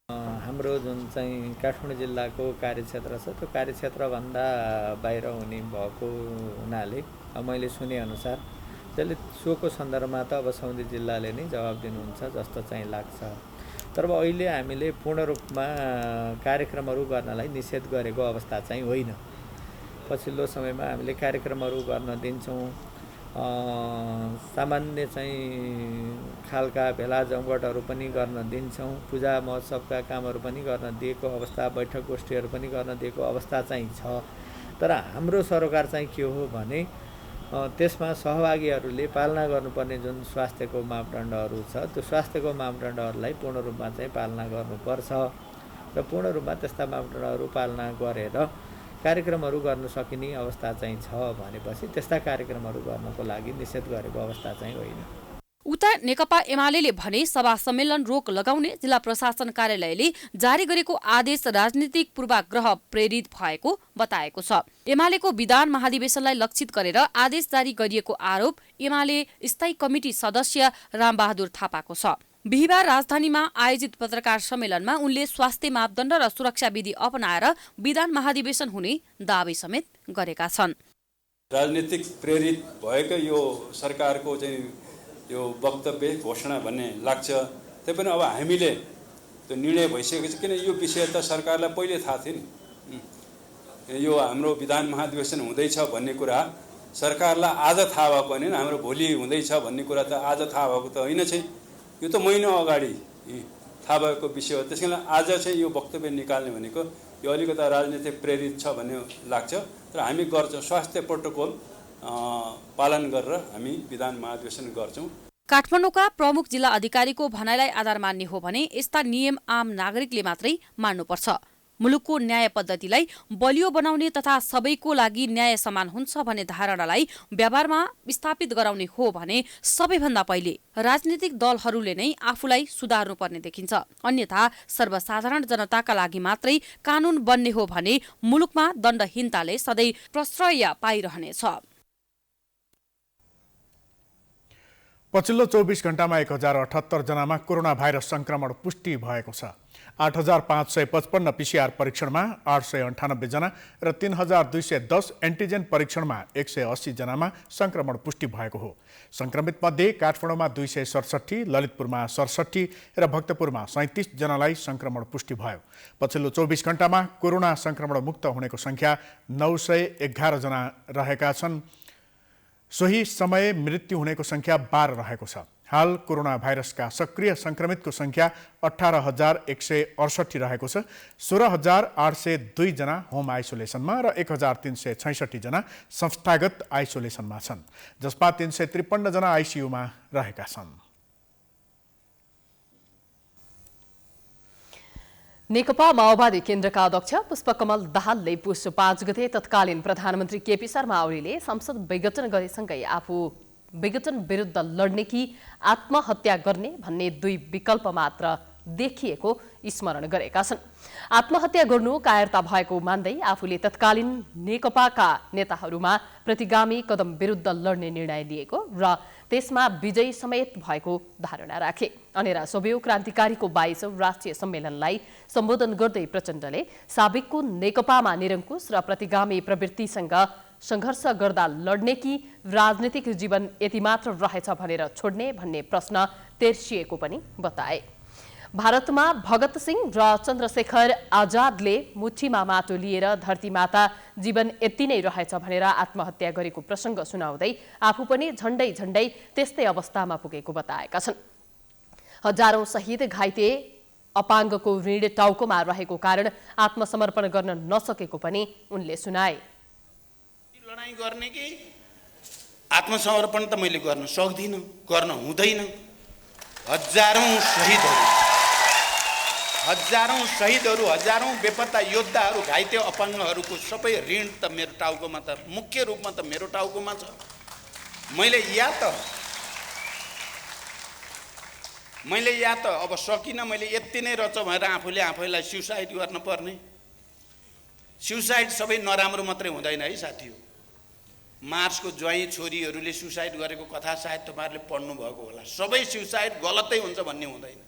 हाम्रो जुन चाहिँ काठमाडौँ जिल्लाको कार्यक्षेत्र छ त्यो कार्यक्षेत्रभन्दा बाहिर हुने भएको हुनाले मैले सुनेअनुसार त्यसले सोको सन्दर्भमा त अब सम्बन्धित जिल्लाले नै जवाब दिनुहुन्छ जस्तो चाहिँ लाग्छ। तर अहिले हामीले पूर्ण रूपमा कार्यक्रमहरू गर्नलाई निषेध गरेको अवस्था चाहिँ होइन। पछिल्लो समयमा हामीले कार्यक्रमहरू गर्न दिन्छौँ, सामान्य चाहिँ खालका भेला जमघटहरू पनि गर्न दिन्छौँ, पूजा महोत्सवका कामहरू पनि गर्न दिएको अवस्था, बैठक गोष्ठीहरू पनि गर्न दिएको अवस्था चाहिँ छ। तर हाम्रो सरोकार चाहिँ के हो भने त्यसमा सहभागीहरूले पालना गर्नुपर्ने जुन स्वास्थ्यको मापदण्डहरू छ त्यो स्वास्थ्यको मापदण्डहरूलाई पूर्ण रूपमा चाहिँ पालना गर्नुपर्छ र पूर्ण रूपमा त्यस्ता मापदण्डहरू पालना गरेर कार्यक्रमहरू गर्न सकिने अवस्था चाहिँ छ भनेपछि त्यस्ता कार्यक्रमहरू गर्नको लागि निषेध गरेको अवस्था चाहिँ होइन। उता नेकपा एमाले भने सभा सम्मेलन रोक लगाउने जिल्ला प्रशासन कार्यालयले जारी गरेको आदेश राजनीतिक पूर्वाग्रह प्रेरित भएको बताएको छ। एमालेको विधान महाधिवेशनलाई लक्षित गरेर आदेश जारी गरिएको आरोप एमाले स्थायी कमिटी सदस्य रामबहादुर थापाको छ। बिहिबार राजधानीमा आयोजित पत्रकार सम्मेलनमा उनले स्वास्थ्य मापदण्ड र सुरक्षा विधि अपनाएर विधान महाधिवेशन हुने दावी समेत गरेका छन्। राजनीतिक प्रेरित भएको यो सरकारको चाहिँ यो वक्तव्य घोषणा भन्ने लाग्छ। त्यही पनि अब हामीले त्यो निर्णय भइसकेको छ, किन यो विषय त सरकारलाई पहिले थाहा थियो नि। यो हाम्रो विधान महाधिवेशन हुँदैछ भन्ने कुरा सरकारलाई आज थाहा भएको होइन, हाम्रो भोलि हुँदैछ भन्ने कुरा त आज थाहा भएको त होइन चाहिँ, यो त महिना अगाडि थाहा भएको विषय हो। त्यस कारण आज चाहिँ यो वक्तव्य निकाल्ने भनेको यो अलिकता राजनीतिक प्रेरित छ भन्ने लाग्छ। तर हामी गर्छौँ, स्वास्थ्य प्रोटोकल पालन गरेर हामी विधान महाधिवेशन गर्छौँ। काठमाडौँका प्रमुख जिल्ला अधिकारीको भनाइलाई आधार मान्ने हो भने यस्ता नियम आम नागरिकले मात्रै मान्नुपर्छ। मुलुकको न्याय पद्धतिलाई बलियो बनाउने तथा सबैको लागि न्याय समान हुन्छ भन्ने धारणालाई व्यवहारमा स्थापित गराउने हो भने सबैभन्दा पहिले राजनीतिक दलहरूले नै आफूलाई सुधार्नुपर्ने देखिन्छ। अन्यथा सर्वसाधारण जनताका लागि मात्रै कानून बन्ने हो भने मुलुकमा दण्डहीनताले सधैँ प्रश्रय पाइरहनेछ। पछिल्लो 24 घण्टामा 1078 जनामा कोरोना भाइरस संक्रमण पुष्टि भएको छ। 8555 पीसीआर परीक्षणमा 898 जना र 3210 एन्टिजेन परीक्षणमा 180 जनामा संक्रमण पुष्टि भएको हो। संक्रमित मध्ये काठमाडौँमा 267, ललितपुरमा 67 र भक्तपुरमा 37 जनालाई संक्रमण पुष्टि भयो। पछिल्लो 24 घण्टामा कोरोना संक्रमण मुक्त हुनेको संख्या 911 जना रहेका छन्। सोही समय मृत्यु हुनेको संख्या 12 रहेको छ। हाल कोरोना भाइरसका सक्रिय संक्रमितको संख्या 18,168 रहेको छ। 16,802 जना होम आइसोलेसनमा र 1,366 जना संस्थागत आइसोलेसनमा छन्, जसमा 353 जना आइसियुमा रहेका छन्। नेकपा माओवादी केन्द्रका अध्यक्ष पुष्पकमल दाहालले पुष 5 गते तत्कालीन प्रधानमन्त्री केपी शर्मा ओलीले संसद विघटन गरेसँगै आफू विघटन विरुद्ध लड्ने कि आत्महत्या गर्ने भन्ने दुई विकल्प मात्र देखिएको स्मरण गरेका छन्। आत्महत्या गर्नु कायरता भएको मान्दै आफूले तत्कालीन नेकपाका नेताहरूमा प्रतिगामी कदम विरुद्ध लड्ने निर्णय लिएको र त्यसमा विजय समेत भएको धारणा राखे। अनेरा सोभियो क्रान्तिकारीको 22औं राष्ट्रिय सम्मेलनलाई सम्बोधन गर्दै प्रचण्डले साबिकको नेकपामा निरङ्कुश र प्रतिगामी प्रवृत्तिसँग संघर्ष गर्दा लड्ने कि राजनीतिक जीवन यति मात्र रहेछ भनेर छोड्ने भन्ने प्रश्न तेर्सिएको पनि बताए। भारतमा भगत सिंह र चन्द्रशेखर आजादले मुठीमा माटो लिएर धरती माता जीवन यति नै रहेछ भनेर आत्महत्या गरेको प्रसङ्ग सुनाउँदै आफू पनि झण्डै झण्डै त्यस्तै अवस्थामा पुगेको बताएका छन्। हजारौं शहीद घाइते अपाङ्गको ऋण टाउकोमा रहेको कारण आत्मसमर्पण गर्न नसकेको पनि उनले सुनाए। लडाईँ गर्ने कि आत्मसमर्पण त मैले गर्न सक्दिनँ, गर्न हुँदैन। हजारौं शहीदहरू, हजारौं बेपत्ता योद्धाहरू, घाइते अपाङ्गहरूको सबै ऋण त मेरो टाउकोमा, त मुख्य रूपमा त मेरो टाउकोमा छ। मैले या त अब सकिनँ, मैले यति नै रहेछ भनेर आफूले आफैलाई सुसाइड गर्न पर्ने। सुसाइड सबै नराम्रो मात्रै हुँदैन है साथी हो। मार्चको ज्वाइँ छोरीहरूले सुसाइड गरेको कथा सायद तपाईँहरूले पढ्नु भएको होला। सबै सुसाइड गलतै हुन्छ भन्ने हुँदैन।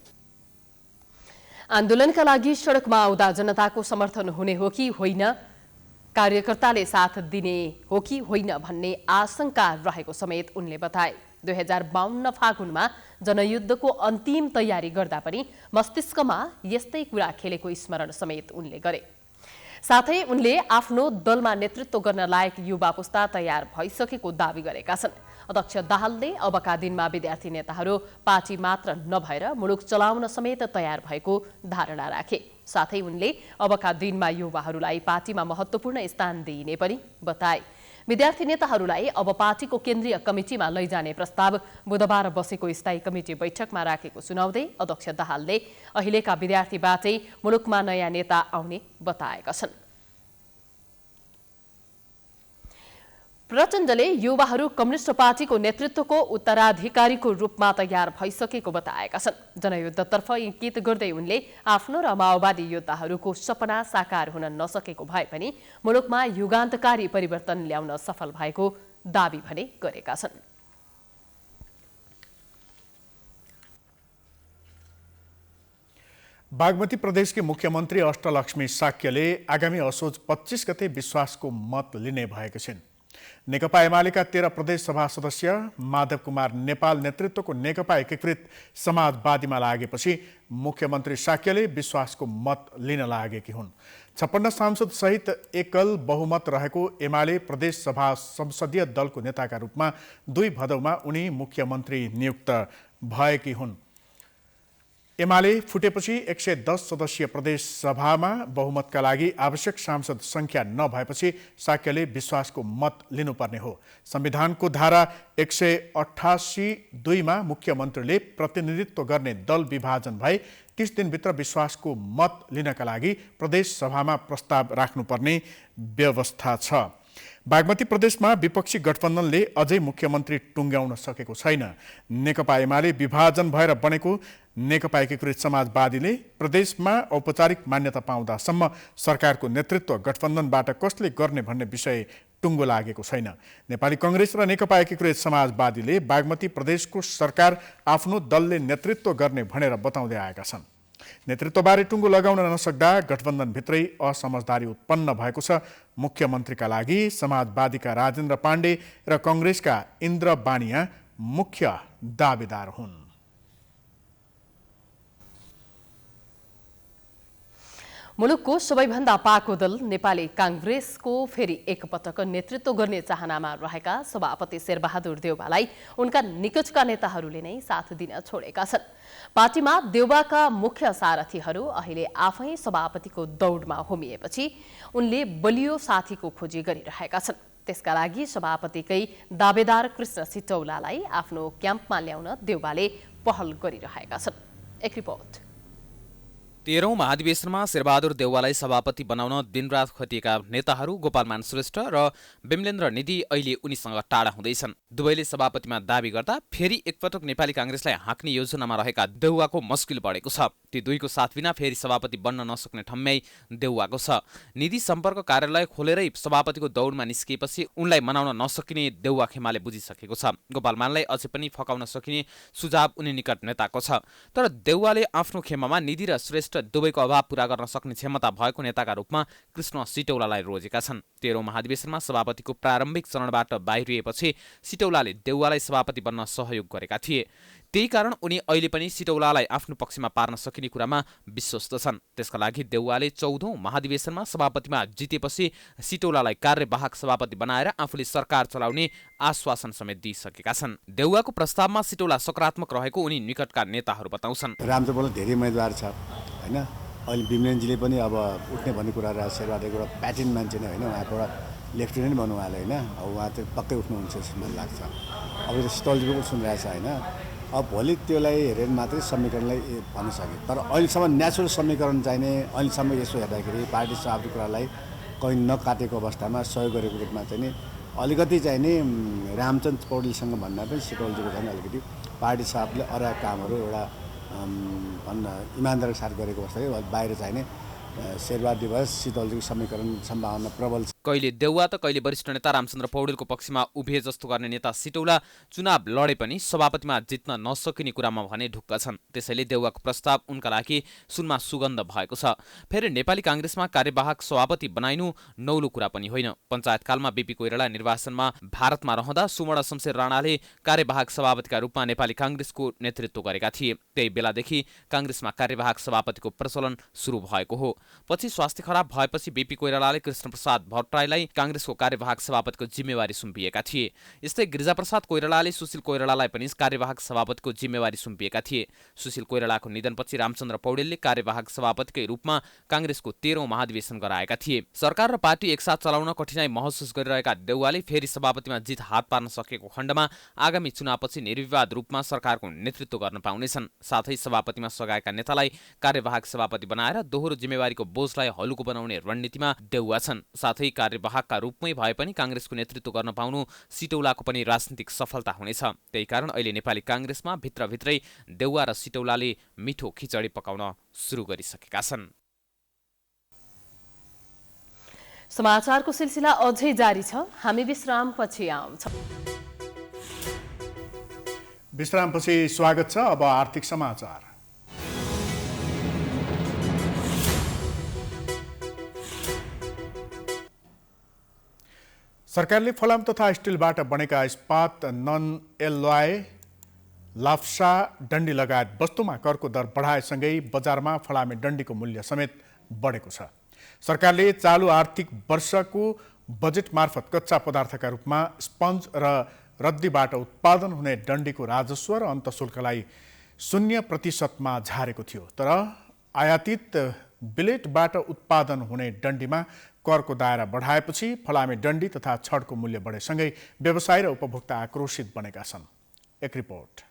आन्दोलनका लागि सडकमा आउँदा जनताको समर्थन हुने हो कि होइन, कार्यकर्ताले साथ दिने हो कि होइन भन्ने आशंका रहेको समेत उनले बताए। 2052 फागुनमा जनयुद्धको अन्तिम तयारी गर्दा पनि मस्तिष्कमा यस्तै कुरा खेलेको स्मरण समेत उनले गरे। साथै उनले आफ्नो दलमा नेतृत्व गर्न लायक युवा पुस्ता तयार भइसकेको दावी गरेका छन्। अध्यक्ष दाहालले अबका दिनमा विद्यार्थी नेताहरू पार्टी मात्र नभएर मुलुक चलाउन समेत तयार भएको धारणा राखे। साथै उनले अबका दिनमा युवाहरूलाई पार्टीमा महत्त्वपूर्ण स्थान दिइने पनि बताए। विद्यार्थी नेताहरूलाई अब पार्टीको केन्द्रीय कमिटीमा लैजाने प्रस्ताव बुधबार बसेको स्थायी कमिटी बैठकमा राखेको सुनाउँदै अध्यक्ष दाहालले अहिलेका विद्यार्थीबाटै मुलुकमा नयाँ नेता आउने बताएका छन्। प्रचण्डले युवाहरू कम्युनिस्ट पार्टीको नेतृत्वको उत्तराधिकारीको रूपमा तयार भइसकेको बताएका छन्। जनयुद्धतर्फ इङ्गित गर्दै उनले आफ्नो र माओवादी योद्धाहरूको सपना साकार हुन नसकेको भए पनि मुलुकमा युगान्तकारी परिवर्तन ल्याउन सफल भएको दावी भने गरेका छन्। बागमती प्रदेशकी मुख्यमन्त्री अष्टलक्ष्मी साक्यले आगामी असोज 25 गते विश्वासको मत लिने भएका छिन्। नेकपा एमालेका 13 प्रदेश सभा सदस्य माधव कुमार नेपाल नेतृत्वको नेकपा एकीकृत समाजवादीमा लागेपछि मुख्यमन्त्री साक्यले विश्वासको मत लिन लागेकी हुन्। 56 सांसद सहित एकल बहुमत रहेको एमाले प्रदेश सभा संसदीय दलको नेताका रूपमा 2 भदौमा उनी मुख्यमन्त्री नियुक्त भएकी हुन्। एमाले फुटेपछि 110 सदस्यीय प्रदेश सभामा बहुमतका लागि आवश्यक सांसद संख्या नभएपछि साक्यले विश्वासको मत लिनुपर्ने हो। संविधानको धारा 188(2) मुख्यमन्त्रीले प्रतिनिधित्व गर्ने दल विभाजन भए 30 दिनभित्र विश्वासको मत लिनका लागि प्रदेश सभामा प्रस्ताव राख्नुपर्ने व्यवस्था छ। बागमती प्रदेशमा विपक्षी गठबन्धनले अझै मुख्यमन्त्री टुङ्ग्याउन सकेको छैन। नेकपा एमाले विभाजन भएर बनेको नेकपा एकीकृत समाजवादीले प्रदेशमा औपचारिक मान्यता पाउँदासम्म सरकारको नेतृत्व गठबन्धनबाट कसले गर्ने भन्ने विषय टुङ्गो लागेको छैन। नेपाली कांग्रेस र नेकपा एकीकृत समाजवादीले बागमती प्रदेशको सरकार आफ्नो दलले नेतृत्व गर्ने भनेर बताउँदै आएका छन्। नेतृत्वबारे टुङ्गो लगाउन नसक्दा गठबन्धनभित्रै असमझदारी उत्पन्न भएको छ। मुख्यमन्त्रीका लागि समाजवादीका राजेन्द्र पाण्डे र कांग्रेसका इन्द्र बानिया मुख्य दावेदार हुन्। मुलुकको सबैभन्दा पाको दल नेपाली कांग्रेसको फेरि एकपटक नेतृत्व गर्ने चाहनामा रहेका सभापति शेरबहादुर देउवालाई उनका निकटका नेताहरूले नै साथ दिन छोडेका छन्। पार्टीमा देउवाका मुख्य सारथीहरू अहिले आफै सभापतिको दौडमा होमिएपछि उनले बलियो साथीको खोजी गरिरहेका छन्। त्यसका लागि सभापतिकै दावेदार कृष्ण सिटौलालाई आफ्नो क्याम्पमा ल्याउन देउवाले पहल गरिरहेका छन्। एक रिपोर्ट। 13औं महाधिवेशनमा शेरबहादुर देउवालाई सभापति बनाउन दिनरात खटिएका नेताहरू गोपालमान श्रेष्ठ र विमलेन्द्र निधि अहिले उनीसँग टाढा हुँदैछन्। दुवैले सभापतिमा दावी गर्दा फेरि एकपटक नेपाली कांग्रेसलाई हाँक्ने योजनामा रहेका देउवाको मुस्किल बढेको छ। ती दुईको साथ बिना फेरि सभापति बन्न नसक्ने ठम्म्याई देउवाको छ। निधि सम्पर्क कार्यालय खोलेरै सभापतिको दौडमा निस्किएपछि उनलाई मनाउन नसकिने देउवा खेमाले बुझिसकेको छ। गोपालमानलाई अझै पनि फकाउन सकिने सुझाव उनी निकट नेताको छ। तर देउवाले आफ्नो खेमामा निधि र श्रेष्ठ दुवैको अभाव पूरा गर्न सक्ने क्षमता भएको नेताका रूपमा कृष्ण सिटौलालाई रोजेका छन्। 13औं महाधिवेशनमा सभापतिको प्रारम्भिक चरणबाट बाहिरिएपछि सिटौलाले देउवालाई सभापति बन्न सहयोग गरेका थिए। त्यही कारण उनी अहिले पनि सिटौलालाई आफ्नो पक्षमा पार्न सकिने कुरामा विश्वस्त छन्। त्यसका लागि देउवाले 14औं महाधिवेशनमा सभापतिमा जितेपछि सिटौलालाई कार्यवाहक सभापति बनाएर आफूले सरकार चलाउने आश्वासन समेत दिइसकेका छन्। देउवाको प्रस्तावमा सिटौला सकारात्मक रहेको उनी निकटका नेताहरू बताउँछन्। रामचन्द्रले धेरै उम्मेदवार छ हैन। अहिले विमलेनजीले पनि अब उठ्ने भन्ने कुरा र शेरबहादुरको एउटा प्याटर्न मान्छे नै हैन, उहाँको एउटा लेफ्टिनेन्ट बन्नु उहाँले हैन। अब उहाँ चाहिँ पक्कै उठ्नुहुन्छ जस्तो मलाई लाग्छ। अब यो सिटौलाजीको पनि सुनिरहेछ हैन। अब भोलि त्यसलाई हेरेर मात्रै समीकरणलाई भन्न सके। तर अहिलेसम्म नेचुरल समीकरण चाहिने अहिलेसम्म यसो हेर्दाखेरि पार्टी सभापति कुरालाई कहीँ नकाटेको अवस्थामा सहयोग गरेको रूपमा चाहिँ नि अलिकति चाहिँ नि रामचन्द्र पौडेलसँग भन्दा पनि सिटौलाजीको चाहिँ अलिकति पार्टी सभापतिले अरू कामहरू एउटा भन्न इमान्दारको साथ गरेको अवस्था बाहिर चाहिने शेरबहादुर दिवस सिटौलाजीको समीकरण सम्भावना प्रबल छ। कहिले देउवा त कहिले वरिष्ठ नेता रामचन्द्र पौडेलको पक्षमा उभिए जस्तो गर्ने नेता सिटौला चुनाव लडे पनि सभापतिमा जित्न नसकिने कुरामा भने ढुक्क छन्। त्यसैले देउवाको प्रस्ताव उनका लागि सुनमा सुगन्ध भएको छ। फेरि नेपाली कांग्रेसमा कार्यवाहक सभापति बनाइनु नौलो कुरा पनि होइन। पञ्चायतकालमा बीपी कोइराला निर्वाचनमा भारतमा रहँदा सुवर्ण शमशेर राणाले कार्यवाहक सभापतिका रूपमा नेपाली कांग्रेसको नेतृत्व गरेका थिए। त्यही बेलादेखि कांग्रेसमा कार्यवाहक सभापतिको प्रचलन सुरु भएको हो। पछि स्वास्थ्य खराब भएपछि बीपी कोइरालाले कृष्णप्रसाद भट्टराईलाई कांग्रेसको कार्यवाहक सभापतिको जिम्मेवारी सुम्पिएका थिए। यस्तै गिरिजाप्रसाद कोइरालाले सुशील कोइरालालाई पनि कार्यवाहक सभापतिको जिम्मेवारी सुम्पिएका थिए। सुशील कोइरालाको निधनपछि रामचन्द्र पौडेलले कार्यवाहक सभापतिकै रूपमा कांग्रेसको 13औं महाधिवेशन गराएका थिए। सरकार र पार्टी एकसाथ चलाउन कठिनाई महसुस गरिरहेका देउवाले फेरि सभापतिमा जित हात पार्न सकेको खण्डमा आगामी चुनावपछि निर्विवाद रूपमा सरकारको नेतृत्व गर्न पाउनेछन्। साथै सभापतिमा सघाएका नेतालाई कार्यवाहक सभापति बनाएर दोहोरो जिम्मेवारीको बोझलाई हलुको बनाउने रणनीतिमा देउवा छन्। साथै कार्यवाहकका रूपमै भए पनि काङ्ग्रेसको नेतृत्व गर्न पाउनु सिटौलाको पनि राजनीतिक सफलता हुनेछ। त्यही कारण अहिले नेपाली काङ्ग्रेसमा भित्रभित्रै देउवा र सिटौलाले मिठो खिचडी पकाउन सुरु गरिसकेका छन्। समाचारको सिलसिला अझै जारी छ। हामी विश्रामपछि आउँछौँ। विश्रामपछि स्वागत छ। अब आर्थिक समाचार। सरकारले फलाम तथा स्टिलबाट बनेका इस्पात, नन एलोय, लाफ्सा, डन्डी लगायत वस्तुमा करको दर बढाएसँगै बजारमा फलामे डन्डीको मूल्य समेत बढेको छ। सरकारले चालु आर्थिक वर्षको बजेट मार्फत कच्चा पदार्थका रूपमा स्पन्ज र रद्दीबाट उत्पादन हुने डन्डीको राजस्व र अन्तशुल्कलाई 0% झारेको थियो। तर आयातित बिलेटबाट उत्पादन हुने डन्डीमा करको दायरा बढाएपछि फलामे डन्डी तथा छडको मूल्य बढेसँगै व्यवसायी र उपभोक्ता आक्रोशित बनेका छन्। एक रिपोर्ट।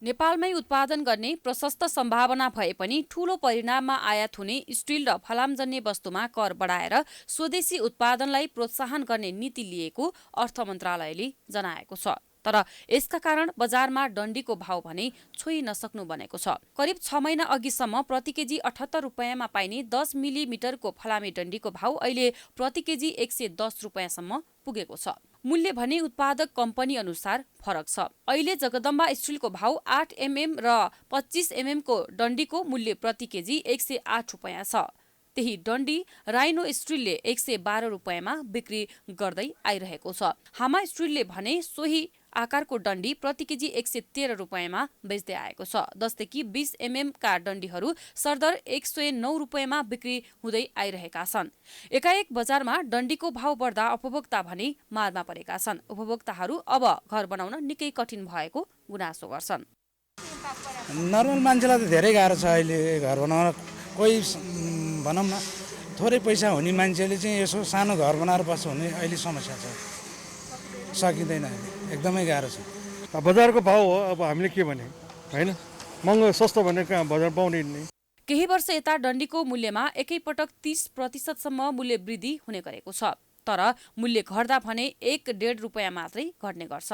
नेपालमै उत्पादन गर्ने प्रशस्त सम्भावना भए पनि ठूलो परिणाममा आयात हुने स्टिल र फलामजन्य वस्तुमा कर बढाएर स्वदेशी उत्पादनलाई प्रोत्साहन गर्ने नीति लिएको अर्थ मन्त्रालयले जनाएको छ। तर यसका कारण बजारमा डन्डीको भाव भने छोई नसक्नु बनेको छ। करिब 6 महिना अघिसम्म प्रति केजी 78 रुपैयाँमा पाइने 10 मिलिमिटरको फलामे डन्डीको भाव अहिले प्रति केजी 110 रुपैयाँसम्म पुगेको छ। मूल्य भने उत्पादक कम्पनी अनुसार फरक छ। अहिले जगदम्बा स्टिलको भाव 8 mm र 25 mm को डन्डीको मूल्य प्रति केजी 108 रुपैयाँ छ। त्यही डन्डी राइनो स्टिलले 112 रुपैयाँमा बिक्री गर्दै आइरहेको छ। हामा स्टिलले भने सोही आकारको डन्डी प्रति केजी 113 रुपैयाँमा बेच्दै आएको छ। जस्तै कि 20 mm का डन्डीहरू सरदर 109 रुपैयाँमा बिक्री हुँदै आइरहेका छन्। एकाएक बजारमा डन्डीको भाव बढ्दा उपभोक्ता भने मारमा परेका छन्। उपभोक्ताहरू अब घर बनाउन निकै कठिन भएको गुनासो गर्छन्। नर्मल मान्छेलाई त धेरै गाह्रो छ अहिले घर बनाउन। कोही भनौँ न थोरै पैसा हुने मान्छेले चाहिँ यसो सानो घर बनाएर बस्छ भने अहिले समस्या छ, सकिँदैन। एकदमै गाह्रो छ। बजारको भाउ हो, अब हामीले के भने हैन, महँगो सस्तो भने कहाँ बजार पाउने नि। केही वर्ष यता डन्डीको मूल्यमा एकैपटक 30% सम्म मूल्य वृद्धि हुने गरेको छ। तर मूल्य घट्दा भने 1-1.5 रुपैयाँ मात्रै घट्ने गर्छ।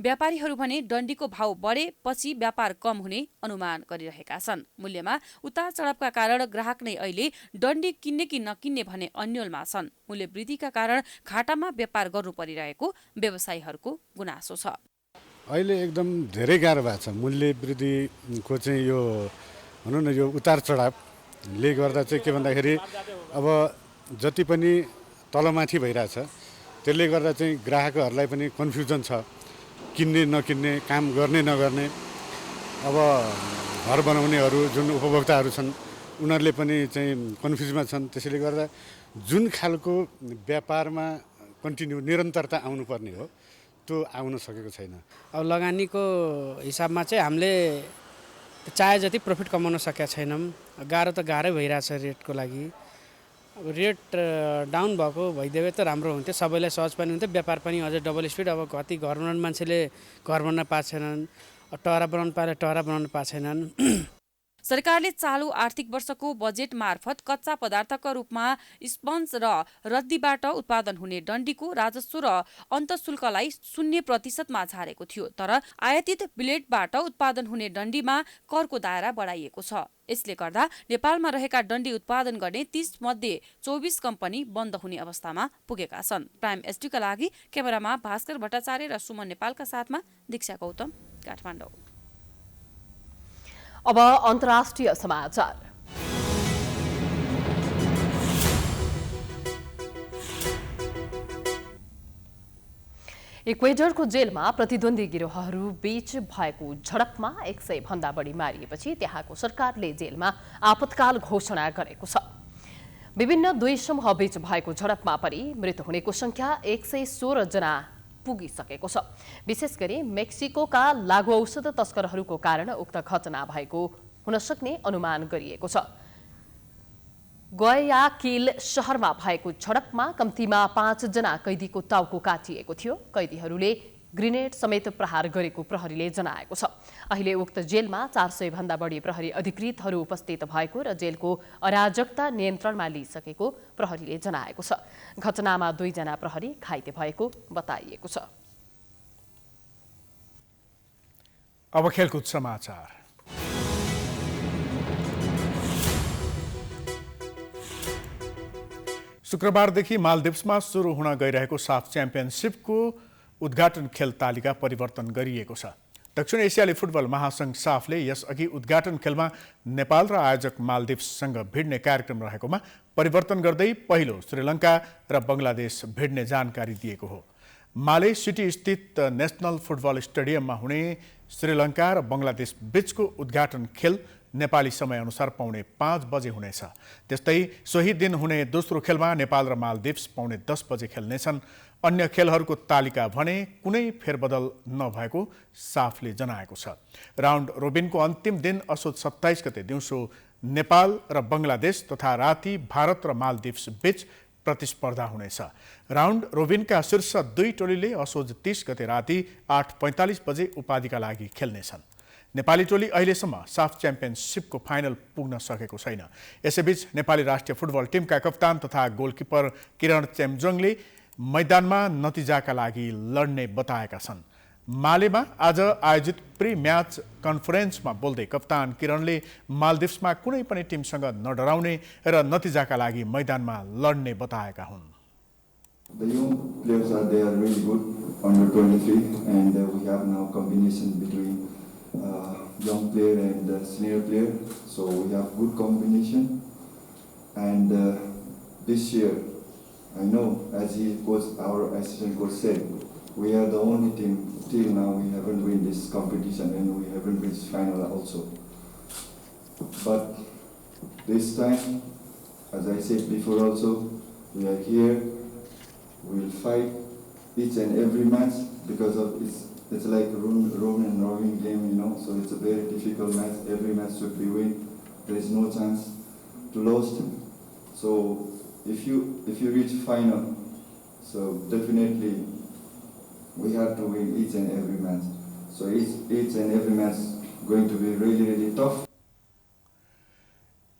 व्यापारीहरू भने डन्डीको भाव बढेपछि व्यापार कम हुने अनुमान गरिरहेका छन्। मूल्यमा उतार चढावका कारण ग्राहक नै अहिले डन्डी किन्ने कि नकिन्ने भने अन्यलमा छन्। मूल्य वृद्धिका कारण घाटामा व्यापार गर्नु परिरहेको व्यवसायीहरूको गुनासो छ। अहिले एकदम धेरै गाह्रो भएको छ। मूल्य वृद्धिको चाहिँ यो भनौँ न यो उतार चढावले गर्दा चाहिँ के भन्दाखेरि अब जति पनि तलमाथि भइरहेछ त्यसले गर्दा चाहिँ ग्राहकहरूलाई पनि कन्फ्युजन छ, किन्ने नकिन्ने, काम गर्ने नगर्ने। अब घर बनाउनेहरू जुन उपभोक्ताहरू छन् उनीहरूले पनि चाहिँ कन्फ्युजमा छन्। त्यसैले गर्दा जुन खालको व्यापारमा कन्टिन्यू निरन्तरता आउनुपर्ने हो त्यो आउन सकेको छैन। अब लगानीको हिसाबमा चाहिँ हामीले चाहे जति प्रफिट कमाउन सकेका छैनौँ। गाह्रो त गाह्रै भइरहेछ रेटको लागि। अब रेट डाउन भएको भइदिए त राम्रो हुन्थ्यो, सबैलाई सहज पनि हुन्थ्यो, व्यापार पनि अझै डबल स्पिड। अब कति घर बनाउने मान्छेले घर बनाउन पाएको छैनन्, टहरा बनाउनु पाएले टहरा बनाउन पाएको छैनन्। सरकारले चालु आर्थिक वर्षको बजेट मार्फत कच्चा पदार्थका रूपमा स्पन्ज र रद्दीबाट उत्पादन हुने डन्डीको राजस्व र अन्तशुल्कलाई 0% झारेको थियो। तर आयातित बिलेटबाट उत्पादन हुने डन्डीमा करको दायरा बढाइएको छ। यसले गर्दा नेपालमा रहेका डन्डी उत्पादन गर्ने 30 मध्ये 24 कम्पनी बन्द हुने अवस्थामा पुगेका छन्। प्राइम एसडीका लागि क्यामेरामा भास्कर भट्टाचार्य र सुमन नेपालका साथमा दीक्षा गौतम, काठमाडौँ। अब अन्तर्राष्ट्रिय समाचार। इक्वेडरको जेलमा प्रतिद्वन्दी गिरोहहरू बीच भएको झडपमा 100 भन्दा बढी मारिएपछि त्यहाँको सरकारले जेलमा आपतकाल घोषणा गरेको छ। विभिन्न दुई समूह बीच भएको झडपमा परि मृत्यु हुनेको संख्या 116 जना पुगिसकेको छ। विशेष गरी मेक्सिकोका लागु औषध तस्करहरूको कारण उक्त घटना भएको हुन सक्ने अनुमान गरिएको छ। गुयाकिल शहरमा भएको झडपमा कम्तीमा 5 जना कैदीको टाउको काटिएको थियो। कैदीहरूले ग्रेनेड समेत प्रहार गरेको प्रहरीले जनाएको छ। अहिले उक्त जेलमा 400 भन्दा बढी प्रहरी अधिकृतहरू उपस्थित भएको र जेलको अराजकता नियन्त्रणमा लिइसकेको प्रहरीले जनाएको छ। घटनामा 2 जना प्रहरी घाइते भएको बताइएको छ। अब खेलकुद समाचार। शुक्रबारदेखि मालदिप्समा सुरु हुन गइरहेको साफ च्याम्पियनसिपको उद्घाटन खेल तालिका परिवर्तन गरिएको छ। दक्षिण एसियाली फुटबल महासंघ साफले यसअघि उद्घाटन खेलमा नेपाल र आयोजक मालदिप्ससँग भिड्ने कार्यक्रम रहेकोमा परिवर्तन गर्दै पहिलो श्रीलङ्का र बङ्गलादेश भिड्ने जानकारी दिएको हो। माले सिटी स्थित नेसनल फुटबल स्टेडियममा हुने श्रीलङ्का र बङ्गलादेश बीचको उद्घाटन खेल नेपाली समयअनुसार पौने 5 बजे हुनेछ। त्यस्तै सोही दिन हुने दोस्रो खेलमा नेपाल र मालदिप्स पौने 10 बजे खेल्नेछन्। अन्य खेलहरूको तालिका भने कुनै फेरबदल नभएको साफले जनाएको छ। राउन्ड रोबिनको अन्तिम दिन असोज 27 गते दिउँसो नेपाल र बङ्गलादेश तथा राति भारत र मालदिप्स बीच प्रतिस्पर्धा हुनेछ। राउन्ड रोबिनका शीर्ष 2 टोलीले असोज 30 गते राति 8:45 बजे उपाधिका लागि खेल्नेछन्। नेपाली टोली अहिलेसम्म साफ च्याम्पियनसिपको फाइनल पुग्न सकेको छैन। यसैबीच नेपाली राष्ट्रिय फुटबल टिमका कप्तान तथा गोलकिपर किरण चेम्जोङले मैदानमा नतिजाका लागि लड्ने बताएका छन्। मालेमा आज आयोजित प्री म्याच कन्फरेन्समा बोल्दै कप्तान किरणले मालदिप्समा कुनै पनि टिमसँग नडराउने र नतिजाका लागि मैदानमा लड्ने बताएका हुन्। The young players are there really good under 23 and we have now combination between young player and senior player, so we have good combination. And this year, I know as our assistant coach said, we are the only team till now we haven't win this competition and we haven't reached final also. But this time, as I said before also, we are here. We will fight each and every match because of it's like a room and rowing game, you know, so it's a very difficult match. Every match should be win. There is no chance to lose. So if you reach final, so definitely we have to win each and every match. So each and every match going to be really tough.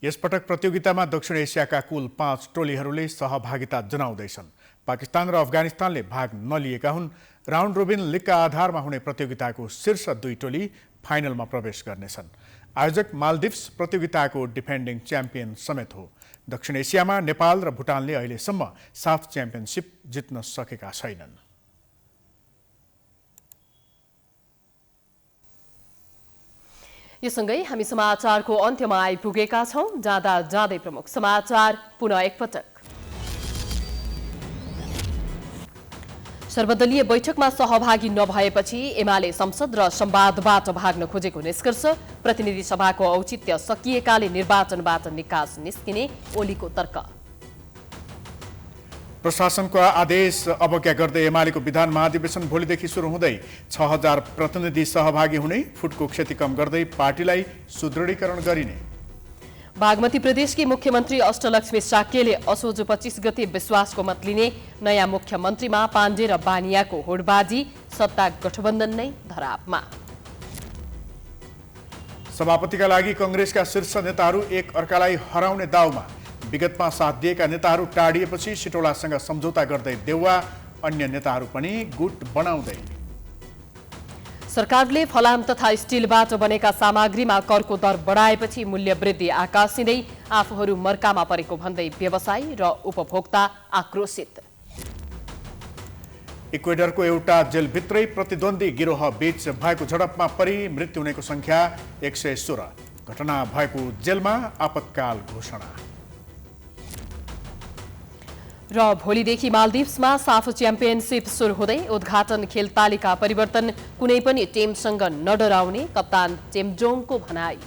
यसपटक प्रतियोगितामा दक्षिण एसियाका कुल 5 टोलीहरूले सहभागिता जनाउँदैछन्। पाकिस्तान र अफगानिस्तानले भाग नलिएका हुन्। Round robin लिगका आधारमा हुने प्रतियोगिताको शीर्ष 2 टोली फाइनलमा प्रवेश गर्नेछन्। आयोजक मालदिप्स प्रतियोगिताको डिफेन्डिङ च्याम्पियन समेत हो। दक्षिण एसियामा नेपाल र भुटानले अहिलेसम्म साफ च्याम्पियनसिप जित्न सकेका छैनन्। यो सँगै हामी समाचारको अन्त्यमा आइपुगेका छौं। जाँदा जाँदै प्रमुख समाचार पुनः एकपटक। सर्वदलीय बैठकमा सहभागी नभएपछि एमाले संसद र संवादबाट भाग्न खोजेको निष्कर्ष। प्रतिनिधि सभाको औचित्य सकिएकाले निर्वाचनबाट निकास निस्किने ओलीको तर्क। प्रशासनको आदेश अवज्ञा गर्दै एमालेको विधान महाधिवेशन भोलिदेखि सुरु हुँदै 6000 प्रतिनिधि सहभागी हुने। फुटको क्षति कम गर्दै पार्टीलाई सुदृढीकरण गरिने। बागमती प्रदेशकी मुख्यमन्त्री अष्टलक्ष्मी साक्यले असोज 25 गते विश्वासको मत लिने। नयाँ मुख्यमन्त्रीमा पाण्डे र बानियाको होडबाजी, सत्ता गठबन्धन नै धरापमा। सभापतिका लागि कंग्रेसका शीर्ष नेताहरू एक अर्कालाई हराउने दाउमा। विगतमा साथ दिएका नेताहरू टाढिएपछि सिटौलासँग सम्झौता गर्दै देउवा। अन्य नेताहरू पनि गुट बनाउँदै। सरकारले फलाम तथा स्टिलबाट बनेका सामग्रीमा करको दर बढाएपछि मूल्य वृद्धि आकाशिँदै। आफूहरू मर्कामा परेको भन्दै व्यवसायी र उपभोक्ता आक्रोशित। इक्वेडरको एउटा जेलभित्रै प्रतिद्वन्दी गिरोह बीच भएको झडपमा परि मृत्यु हुनेको संख्या 116। घटना भएको जेलमा आपतकाल घोषणा। र भोलिदेखि मालदिप्समा साफ च्याम्पियनसिप सुरु हुँदै उद्घाटन खेल तालिका परिवर्तन। कुनै पनि टिमसँग नडराउने कप्तान चेम्जोङको भनाई।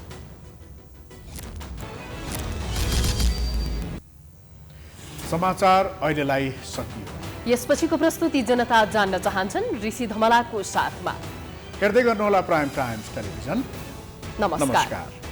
समाचार अहिलेलाई सकियो। यसपछिको प्रस्तुति जनता जान्न चाहन्छन् ऋषि धमलाको साथमा। हेर्दै गर्नुहोला प्राइम टाइम्स टेलिभिजन। नमस्कार।